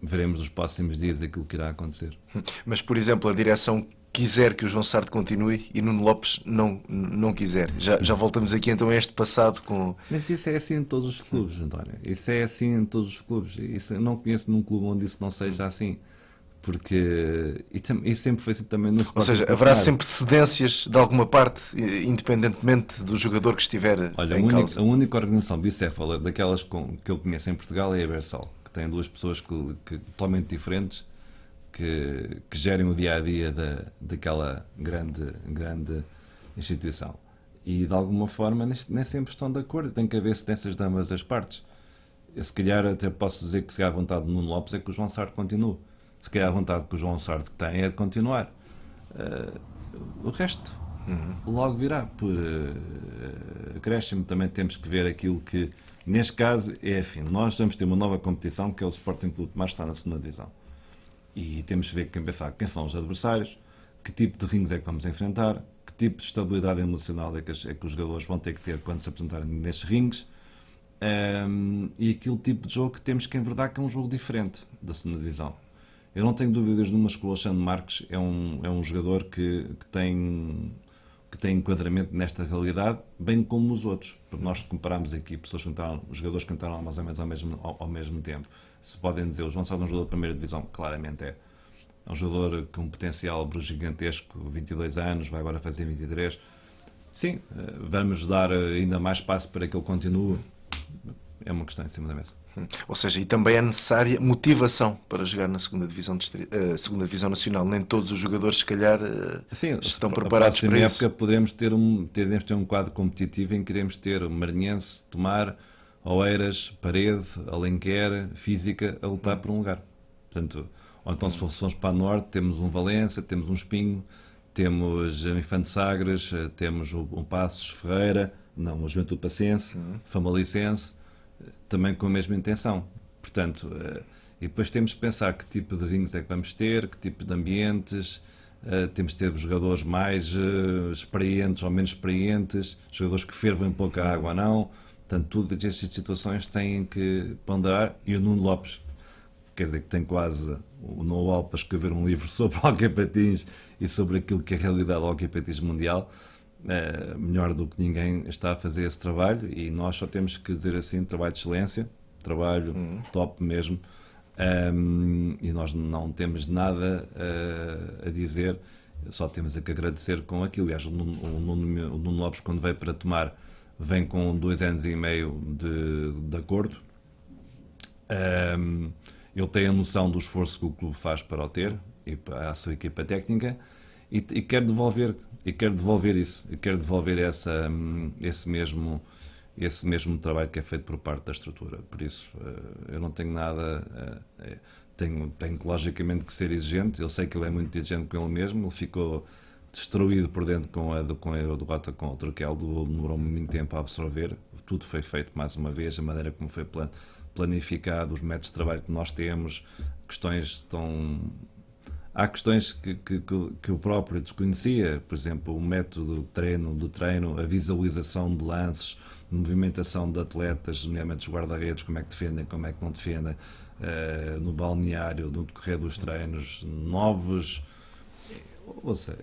Veremos nos próximos dias aquilo que irá acontecer. Mas, por exemplo, a direção quiser que o João Sardo continue e Nuno Lopes não quiser. Já voltamos aqui então a este passado com... Mas isso é assim em todos os clubes, António. Isso é assim em todos os clubes. Isso, eu não conheço nenhum clube onde isso não seja assim. Porque... E sempre foi assim também no Sporting. Ou seja, haverá sempre cedências de alguma parte, independentemente do jogador que estiver em causa. A única organização bicéfala daquelas que eu conheço em Portugal é a Bersal, que tem duas pessoas que totalmente diferentes, que gerem o dia-a-dia daquela grande instituição. E, de alguma forma, nem sempre estão de acordo. Tem que haver cedências de ambas as partes. Eu, se calhar, até posso dizer que se calhar a vontade do Nuno Lopes é que o João Sardo continue. Se calhar a vontade que o João Sardo tem é de continuar. O resto logo virá por acréscimo. Também temos que ver aquilo que, neste caso, é assim. Nós vamos ter uma nova competição, que é o Sporting Clube de Tomar, está na segunda divisão. E temos que ver quem são os adversários, que tipo de rings é que vamos enfrentar, que tipo de estabilidade emocional é que os jogadores vão ter que ter quando se apresentarem nestes rings, e aquele tipo de jogo que temos que enverdar, que é um jogo diferente da segunda divisão. Eu não tenho dúvidas nenhumas que o Alexandre Marques é um jogador que tem enquadramento nesta realidade, bem como os outros. Porque nós comparamos aqui os jogadores que entraram mais ou menos ao mesmo tempo. Se podem dizer, o João Sardo é um jogador de primeira divisão, claramente é. É um jogador com um potencial gigantesco, 22 anos, vai agora fazer 23. Sim, vamos dar ainda mais espaço para que ele continue. É uma questão em cima da mesa. Ou seja, e também é necessária motivação para jogar na segunda divisão nacional. Nem todos os jogadores, se calhar, estão preparados para isso. Época poderemos ter um quadro competitivo em que queremos ter o Maranhense, Tomar, Oeiras, Parede, Alenquer, Física a lutar por um lugar. Portanto, ou então se formos para o Norte, temos um Valença, temos um Espinho, temos Infante Sagres, temos um Passos Ferreira, não, a Juventude Paciense, Famalicense, também com a mesma intenção. Portanto, e depois temos de pensar que tipo de rings é que vamos ter, que tipo de ambientes, temos de ter jogadores mais experientes ou menos experientes, jogadores que fervem pouca água ou não. Portanto, todas estas situações têm que ponderar. E o Nuno Lopes, quer dizer, que tem quase o know-how para escrever um livro sobre o hóquei patins e sobre aquilo que é a realidade do hóquei patins mundial, melhor do que ninguém está a fazer esse trabalho, e nós só temos que dizer assim, trabalho de excelência, trabalho top mesmo, e nós não temos nada a dizer, só temos a que agradecer com aquilo. Aliás, o Nuno Lopes, quando veio para tomar, vem com 2 anos e meio de acordo. Ele tem a noção do esforço que o clube faz para o ter e para a sua equipa técnica, e quer devolver isso, e quer devolver esse mesmo trabalho que é feito por parte da estrutura. Por isso, eu não tenho nada, tenho logicamente que ser exigente. Eu sei que ele é muito exigente com ele mesmo, ele ficou destruído por dentro com a derrota com o Turquel, demorou muito tempo a absorver. Tudo foi feito mais uma vez, a maneira como foi planificado, os métodos de trabalho que nós temos, há questões que o próprio desconhecia, por exemplo, o método do treino, a visualização de lances, movimentação de atletas, nomeadamente os guarda-redes, como é que defendem, como é que não defendem, no balneário, no decorrer dos treinos novos. Ouça,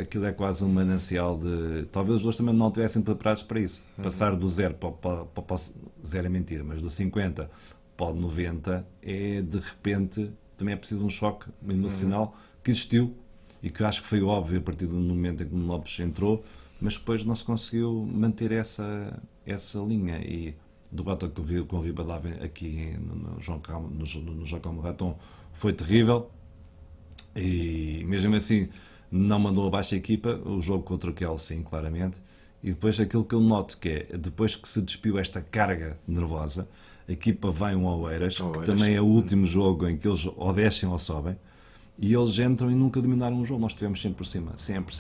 aquilo é quase um manancial de... Talvez os dois também não estivessem preparados para isso. Passar do 0 para zero é mentira, mas do 50 para o 90 de repente, também é preciso um choque emocional que existiu e que acho que foi óbvio a partir do momento em que o Lopes entrou, mas depois não se conseguiu manter essa linha. E do derrota com o Ribadavia aqui no João Raton foi terrível, e mesmo assim não mandou abaixo a equipa. O jogo contra o Kiel, sim, claramente. E depois aquilo que eu noto, que é, depois que se despiu esta carga nervosa, a equipa vai ao Oeiras, que também é o último jogo em que eles ou descem ou sobem, e eles entram e nunca dominaram o jogo. Nós estivemos sempre por cima, sempre.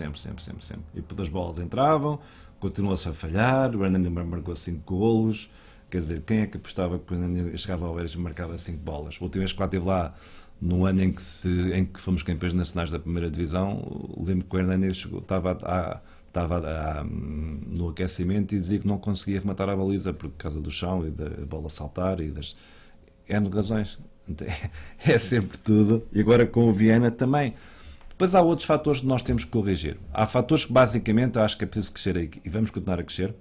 E depois as bolas entravam, continuou-se a falhar, o Hernani marcou 5 golos. Quer dizer, quem é que apostava que o Hernani chegava ao Oeiras e marcava 5 bolas? A última vez que lá esteve lá, no ano em que fomos campeões nacionais da primeira divisão, lembro que o Hernani estava no aquecimento e dizia que não conseguia rematar a baliza por causa do chão e da bola saltar e das N razões. É sempre tudo. E agora com o Viana também. Depois há outros fatores que nós temos que corrigir. Há fatores que basicamente acho que é preciso crescer aí, e vamos continuar a crescer.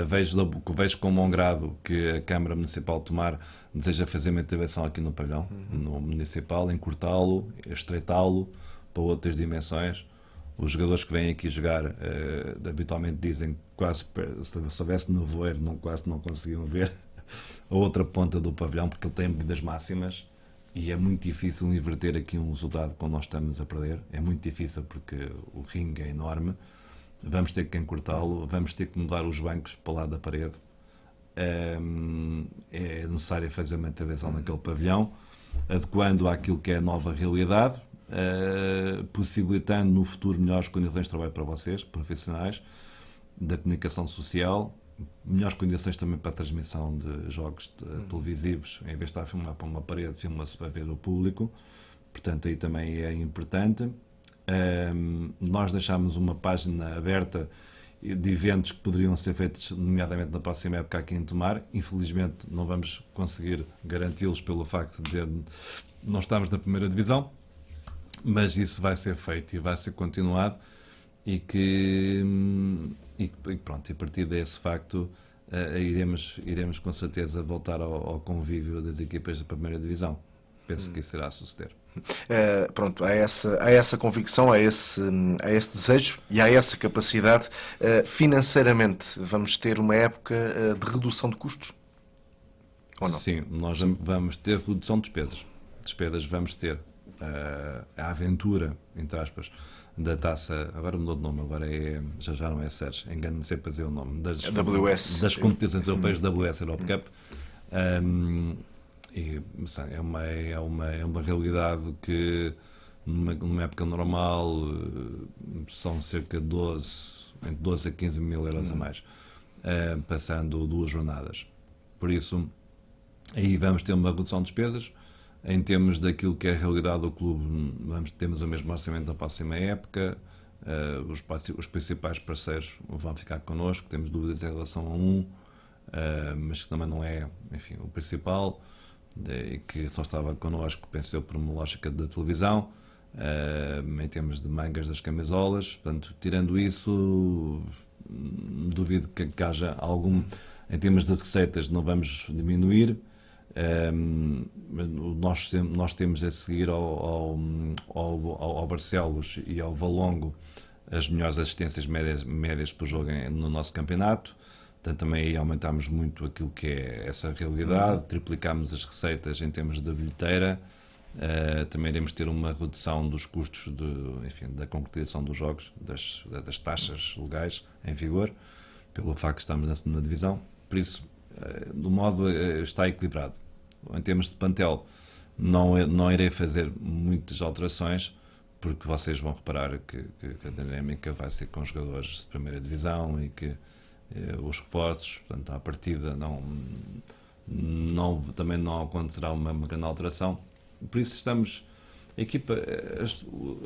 Vejo com bom grado que a Câmara Municipal de Tomar deseja fazer uma intervenção aqui no pavilhão, no Municipal, encurtá-lo, estreitá-lo para outras dimensões. Os jogadores que vêm aqui jogar habitualmente dizem que quase, se houvesse nevoeiro, quase não conseguiam ver a outra ponta do pavilhão, porque ele tem medidas máximas e é muito difícil inverter aqui um resultado quando nós estamos a perder. É muito difícil porque o ringue é enorme. Vamos ter que encurtá-lo, vamos ter que mudar os bancos para o lado da parede. É necessário fazer uma intervenção naquele pavilhão, adequando àquilo que é a nova realidade, possibilitando no futuro melhores condições de trabalho para vocês, profissionais, da comunicação social, melhores condições também para a transmissão de jogos televisivos. Em vez de estar a filmar para uma parede, filma-se para ver o público. Portanto, aí também é importante. Nós deixámos uma página aberta de eventos que poderiam ser feitos, nomeadamente na próxima época aqui em Tomar. Infelizmente não vamos conseguir garanti-los pelo facto de não estarmos na primeira divisão, mas isso vai ser feito e vai ser continuado, e pronto, e a partir desse facto iremos com certeza voltar ao convívio das equipas da primeira divisão. Penso que isso irá suceder. Pronto, há essa convicção, há esse desejo e há essa capacidade. Financeiramente, vamos ter uma época de redução de custos? Ou não? Sim, nós vamos ter redução de despesas. Vamos ter a aventura, entre aspas, da taça, agora mudou de nome, agora já não é Sérgio, engano-me sempre a dizer o nome, das competições europeias, WS Europe Cup. E é uma realidade que numa época normal são cerca de 12 entre 12 a 15 mil euros a mais, passando 2 jornadas. Por isso, aí vamos ter uma redução de despesas. Em termos daquilo que é a realidade do clube, temos o mesmo orçamento na próxima época. Os principais parceiros vão ficar connosco. Temos dúvidas em relação a mas que também não é, enfim, o principal, que só estava connosco, pensou por uma lógica da televisão, em termos de mangas das camisolas. Portanto, tirando isso, duvido que haja algum. Em termos de receitas, não vamos diminuir. Nós temos a seguir ao Barcelos e ao Valongo as melhores assistências médias por jogo no nosso campeonato. Portanto, também aí aumentámos muito aquilo que é essa realidade, triplicámos as receitas em termos de bilheteira. Também iremos ter uma redução dos custos da concretização dos jogos, das taxas legais em vigor, pelo facto de estarmos na segunda divisão. Por isso, do modo, está equilibrado. Em termos de plantel, não irei fazer muitas alterações, porque vocês vão reparar que a dinâmica vai ser com jogadores de primeira divisão e que os reforços, portanto, à partida também não acontecerá uma grande alteração. Por isso a equipa,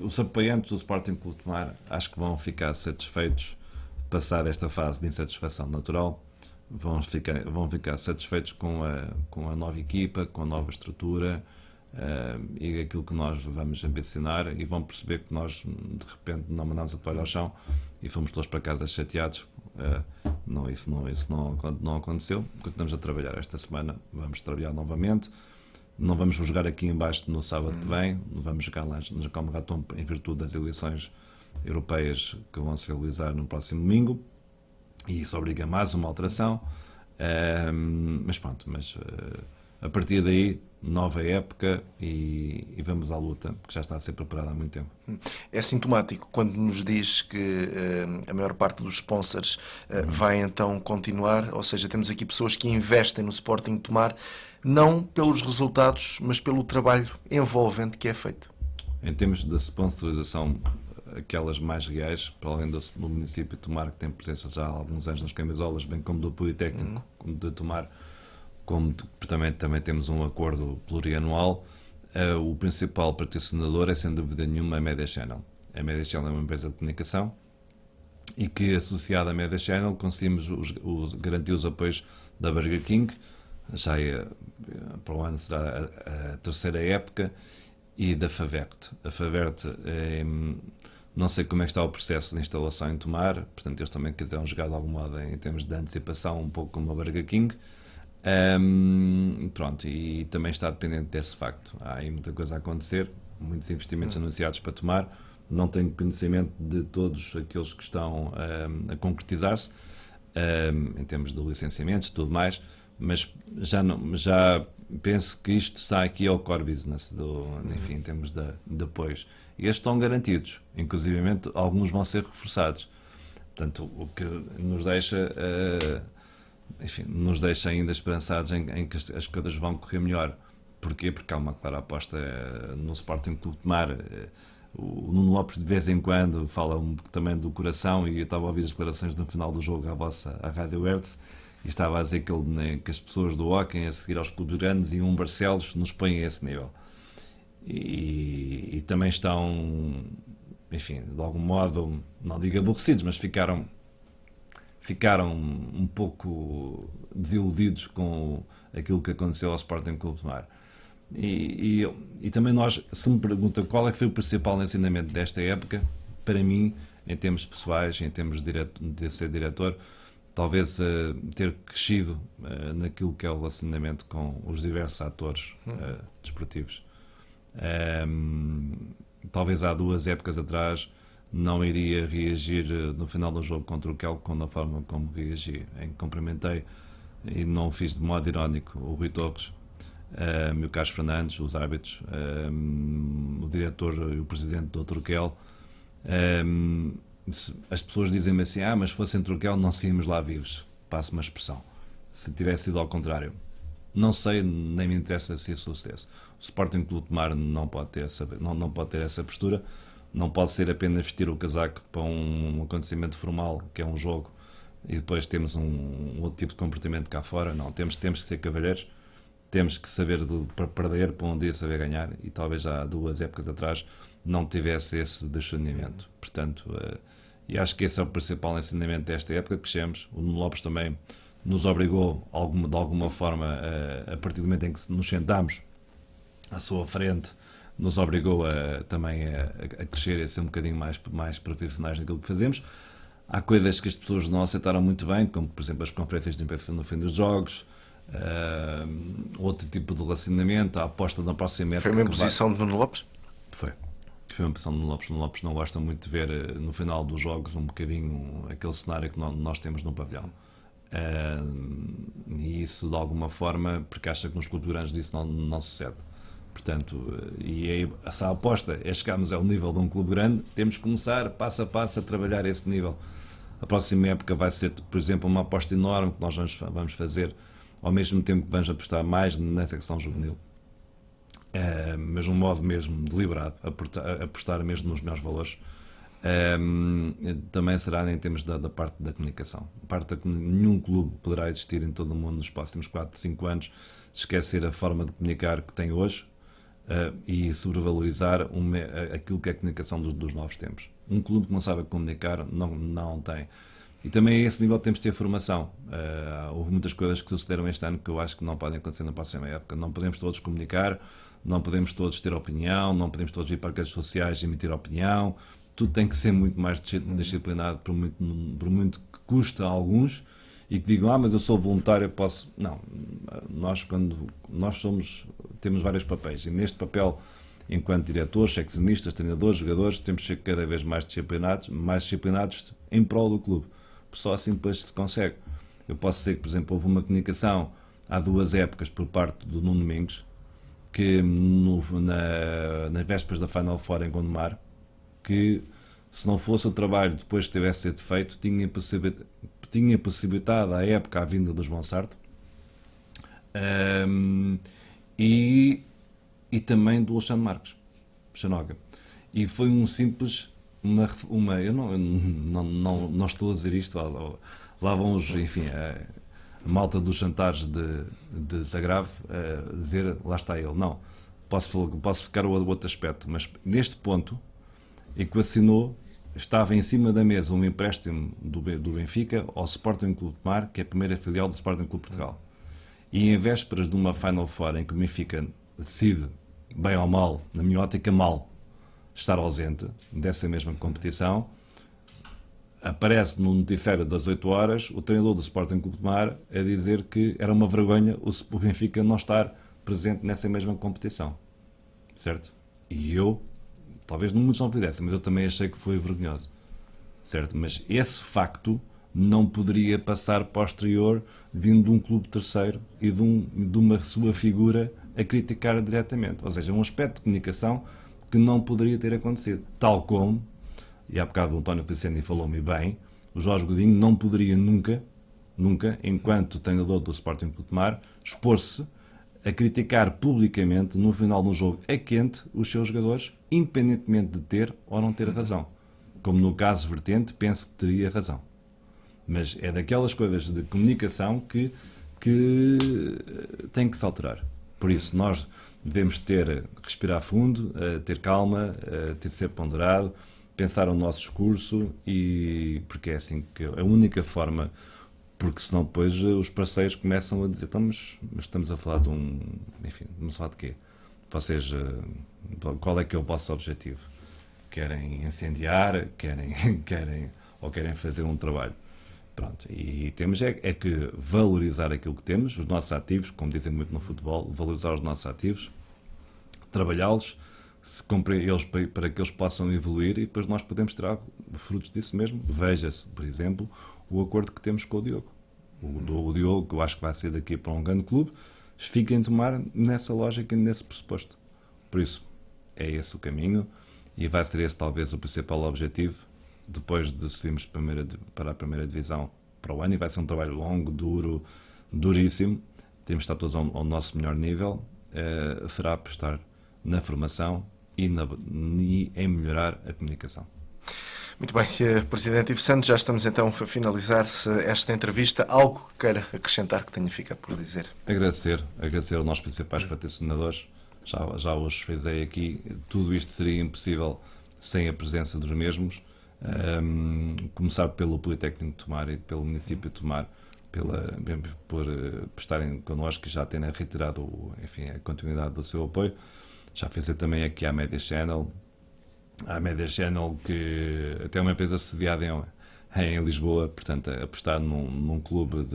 os apoiantes do Sporting Clube de Tomar, acho que vão ficar satisfeitos, passar esta fase de insatisfação natural. Vão ficar satisfeitos com a nova equipa, com a nova estrutura e aquilo que nós vamos ambicionar, e vão perceber que nós de repente não mandamos a toalha ao chão e fomos todos para casa chateados. Isso não aconteceu. Continuamos a trabalhar esta semana, vamos trabalhar novamente. Não vamos jogar aqui em baixo no sábado que vem, vamos jogar lá no Jacome Raton em virtude das eleições europeias que vão se realizar no próximo domingo. E isso obriga mais uma alteração, mas pronto, a partir daí, nova época e vamos à luta, que já está a ser preparada há muito tempo. É sintomático quando nos diz que a maior parte dos sponsors vai então continuar, ou seja, temos aqui pessoas que investem no Sporting de Tomar, não pelos resultados, mas pelo trabalho envolvente que é feito. Em termos da sponsorização, aquelas mais reais, para além do município de Tomar, que tem presença já há alguns anos nas camisolas, bem como do apoio técnico de Tomar, como também temos um acordo plurianual. O principal patrocinador é, sem dúvida nenhuma, a Media Channel. A Media Channel é uma empresa de comunicação e que, associada à Media Channel, conseguimos garantir os apoios da Burger King. Já para o ano será a terceira época, e da Favert. A Favert, não sei como é que está o processo de instalação em Tomar, portanto eles também quiseram jogar de algum modo em termos de antecipação, um pouco como a Burger King. Pronto, e também está dependente desse facto. Há aí muita coisa a acontecer, muitos investimentos anunciados para Tomar. Não tenho conhecimento de todos aqueles que estão a concretizar-se, em termos de licenciamentos e tudo mais, mas já penso que isto está aqui ao core business, enfim, em termos de apoios. E estes estão garantidos, inclusivamente alguns vão ser reforçados. Portanto, o que nos deixa, nos deixa ainda esperançados em que as coisas vão correr melhor. Porquê? Porque há uma clara aposta no Sporting Clube de Tomar. O Nuno Lopes de vez em quando fala também do coração, e eu estava a ouvir as declarações no final do jogo à Rádio Hertz, e estava a dizer que as pessoas do hóquei, a seguir aos clubes grandes, e Barcelos nos põem a esse nível. E também estão, enfim, de algum modo, não digo aborrecidos, mas ficaram um pouco desiludidos com aquilo que aconteceu ao Sporting Clube de Tomar. E também nós, se me perguntam qual é que foi o principal ensinamento desta época, para mim, em termos pessoais, em termos de ser diretor, talvez ter crescido naquilo que é o relacionamento com os diversos atores desportivos. Talvez há 2 épocas atrás não iria reagir no final do jogo contra o Kelco da forma como reagi, em que cumprimentei, e não o fiz de modo irónico, o Rui Torres, o Carlos Fernandes, os árbitros, o diretor e o presidente do Turquel. As pessoas dizem-me assim: mas se fosse em Turquel não saímos lá vivos. Passo uma expressão. Se tivesse sido ao contrário, não sei, nem me interessa se isso sucedesse. O Sporting Clube de Tomar não pode ter essa postura, Não pode ser apenas vestir o casaco para um acontecimento formal, que é um jogo, e depois temos um outro tipo de comportamento cá fora. Não, temos que ser cavalheiros, temos que saber para perder para um dia saber ganhar, e talvez há 2 épocas atrás não tivesse esse discernimento. Portanto, e acho que esse é o principal ensinamento desta época que crescemos. O Nuno Lopes também nos obrigou de alguma forma, a partir do momento em que nos sentámos à sua frente, nos obrigou também a crescer e a ser um bocadinho mais profissionais naquilo que fazemos. Há coisas que as pessoas não aceitaram muito bem, como por exemplo as conferências de imprensa no fim dos jogos, outro tipo de relacionamento, a aposta na próxima época. Foi uma posição de Nuno Lopes? Foi uma posição de Nuno Lopes. Nuno Lopes não gosta muito de ver no final dos jogos um bocadinho aquele cenário que nós temos no pavilhão. E isso de alguma forma, porque acha que nos clubes grandes disso não sucede. Portanto, e aí, essa aposta é chegarmos ao nível de um clube grande, temos que começar passo a passo a trabalhar esse nível. A próxima época vai ser, por exemplo, uma aposta enorme que nós vamos fazer, ao mesmo tempo que vamos apostar mais na secção juvenil, mas de um modo mesmo deliberado, apostar mesmo nos melhores valores. Também será em termos da parte da comunicação. Nenhum clube poderá existir em todo o mundo nos próximos 4, 5 anos se esquecer a forma de comunicar que tem hoje, e sobrevalorizar aquilo que é a comunicação dos novos tempos. Um clube que não sabe comunicar não tem. E também a esse nível temos de ter formação. Houve muitas coisas que sucederam este ano que eu acho que não podem acontecer na próxima época. Não podemos todos comunicar, não podemos todos ter opinião, não podemos todos vir para as redes sociais e emitir opinião. Tudo tem que ser muito mais disciplinado, por muito que custa a alguns, e que digam, mas eu sou voluntário, posso... Não, temos vários papéis, e neste papel, enquanto diretores, seccionistas, treinadores, jogadores, temos de ser cada vez mais disciplinados em prol do clube. Só assim depois se consegue. Eu posso dizer que, por exemplo, houve uma comunicação há 2 épocas por parte do Nuno Domingos, que nas vésperas da Final Four em Gondomar, que se não fosse o trabalho depois que tivesse sido feito, tinha possibilitado à época a vinda do João Sarto, e também do Alexandre Marques Chanoga. E foi um simples eu não estou a dizer isto, lá vão enfim, a malta dos jantares de Zagreb a dizer, lá está ele. Não, posso ficar o outro aspecto, mas neste ponto em que assinou, estava em cima da mesa um empréstimo do Benfica ao Sporting Clube de Mar, que é a primeira filial do Sporting Clube de Portugal. E em vésperas de uma Final Four em que o Benfica decide, bem ou mal, na minha ótica mal, estar ausente dessa mesma competição, aparece no noticiário das 8 horas o treinador do Sporting Clube de Mar a dizer que era uma vergonha o Benfica não estar presente nessa mesma competição. Certo? E eu, talvez muitos não fizessem, mas eu também achei que foi vergonhoso. Certo? Mas esse facto não poderia passar posterior vindo de um clube terceiro e de uma sua figura a criticar diretamente. Ou seja, um aspecto de comunicação que não poderia ter acontecido. Tal como, e há bocado o António Vicente falou-me bem, o Jorge Godinho não poderia nunca, enquanto treinador do Sporting Clube de Mar, expor-se a criticar publicamente, no final do jogo a quente, os seus jogadores, independentemente de ter ou não ter razão. Como no caso vertente, penso que teria razão. Mas é daquelas coisas de comunicação que tem que se alterar. Por isso, nós devemos respirar fundo, ter calma, ter de ser ponderado, pensar no nosso discurso, porque é assim que a única forma, porque senão depois os parceiros começam a dizer, mas estamos a falar enfim, vamos falar de quê? Vocês, qual é que é o vosso objetivo? Querem incendiar, querem fazer um trabalho? Pronto, e temos é que valorizar aquilo que temos, os nossos ativos, como dizem muito no futebol, valorizar os nossos ativos, trabalhá-los, para que eles possam evoluir, e depois nós podemos tirar frutos disso mesmo. Veja-se, por exemplo, o acordo que temos com o Diogo. O Diogo, que eu acho que vai ser daqui para um grande clube, fica em tomar nessa lógica e nesse pressuposto. Por isso, é esse o caminho, e vai ser esse talvez o principal objetivo, depois de subirmos para a primeira divisão para o ano, e vai ser um trabalho longo, duro, duríssimo. Temos de estar todos ao nosso melhor nível. Será apostar na formação e em melhorar a comunicação. Muito bem, Presidente Ivo Santos, já estamos então a finalizar esta entrevista. Algo que queira acrescentar que tenha ficado por dizer? Agradecer aos nossos principais patrocinadores. Já os frisei aqui. Tudo isto seria impossível sem a presença dos mesmos. Começar pelo Politécnico de Tomar e pelo município de Tomar, por estarem connosco e já terem reiterado a continuidade do seu apoio. Já frisei também aqui à Media Channel. A Media Channel, que até é uma empresa sediada em Lisboa, portanto, apostar num clube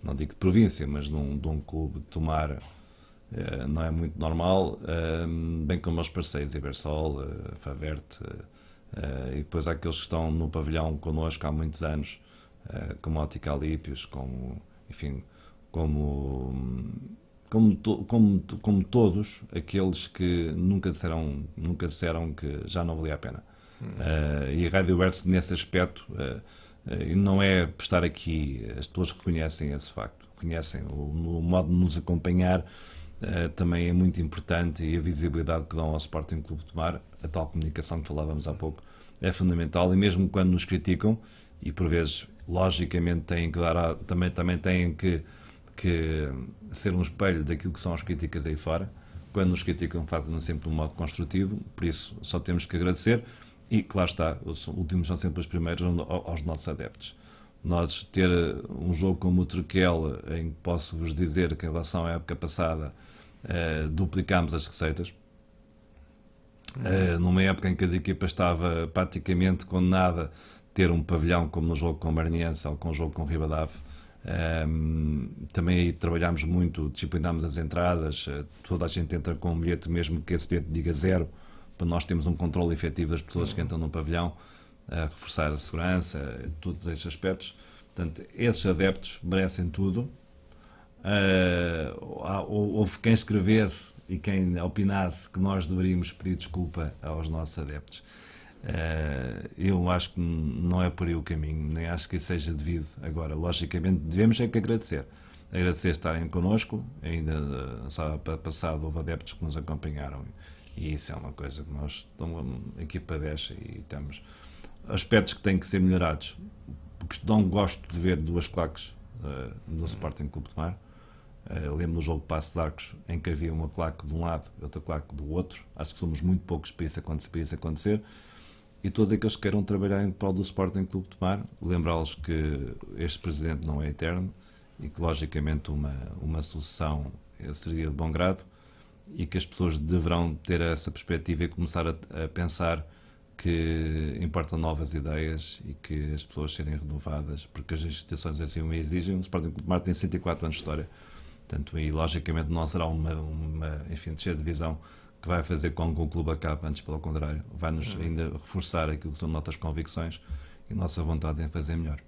não digo de província, mas de um clube de Tomar, não é muito normal, bem como os parceiros, Ibersol, Faverte, e depois há aqueles que estão no pavilhão connosco há muitos anos, como a Ótica Alípios, como todos aqueles que nunca disseram que já não valia a pena. E a Rádio Berce, nesse aspecto, não é por estar aqui, as pessoas reconhecem esse facto, reconhecem o modo de nos acompanhar, também é muito importante, e a visibilidade que dão ao Sporting Clube de Tomar, a tal comunicação que falávamos há pouco, é fundamental. E mesmo quando nos criticam, e por vezes logicamente têm que dar também têm que ser um espelho daquilo que são as críticas aí fora. Quando nos criticam, fazem sempre de um modo construtivo, por isso só temos que agradecer. E claro está, os últimos são sempre os primeiros aos nossos adeptos. Nós ter um jogo como o Turquel, em que posso-vos dizer que em relação à época passada duplicámos as receitas, numa época em que as equipas estavam praticamente condenadas a ter um pavilhão como no jogo com o Barniense ou com o jogo com o Ribadave. Também aí trabalhámos muito, disciplinámos as entradas, toda a gente entra com um bilhete, mesmo que esse bilhete diga 0, para nós termos um controle efetivo das pessoas que entram no pavilhão, reforçar a segurança, todos estes aspectos. Portanto, esses adeptos merecem tudo. Houve quem escrevesse e quem opinasse que nós deveríamos pedir desculpa aos nossos adeptos. Eu acho que não é por aí o caminho, nem acho que isso seja devido. Agora, logicamente, devemos é que agradecer estarem connosco. Ainda sábado passado houve adeptos que nos acompanharam, e isso é uma coisa que nós estamos aqui para 10 e temos aspectos que têm que ser melhorados, porque não gosto de ver duas claques no Sporting Clube de Tomar. Lembro no jogo de Paços de Arcos, em que havia uma claque de um lado e outra claque do outro. Acho que somos muito poucos para isso acontecer. E todos aqueles que queiram trabalhar em prol do Sporting Clube de Tomar, lembrá-los que este presidente não é eterno e que logicamente uma solução seria de bom grado, e que as pessoas deverão ter essa perspectiva e começar a pensar que importam novas ideias e que as pessoas serem renovadas, porque as instituições assim o exigem. O Sporting Clube de Tomar tem 104 anos de história, portanto, aí logicamente não será uma descer de divisão que vai fazer com que o clube acabe, antes pelo contrário, vai-nos ainda reforçar aquilo que são nossas convicções e nossa vontade em fazer melhor.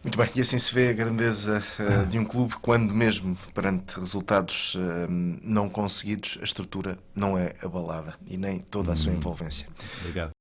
Muito bem, e assim se vê a grandeza de um clube quando, mesmo perante resultados não conseguidos, a estrutura não é abalada e nem toda a sua envolvência. Obrigado.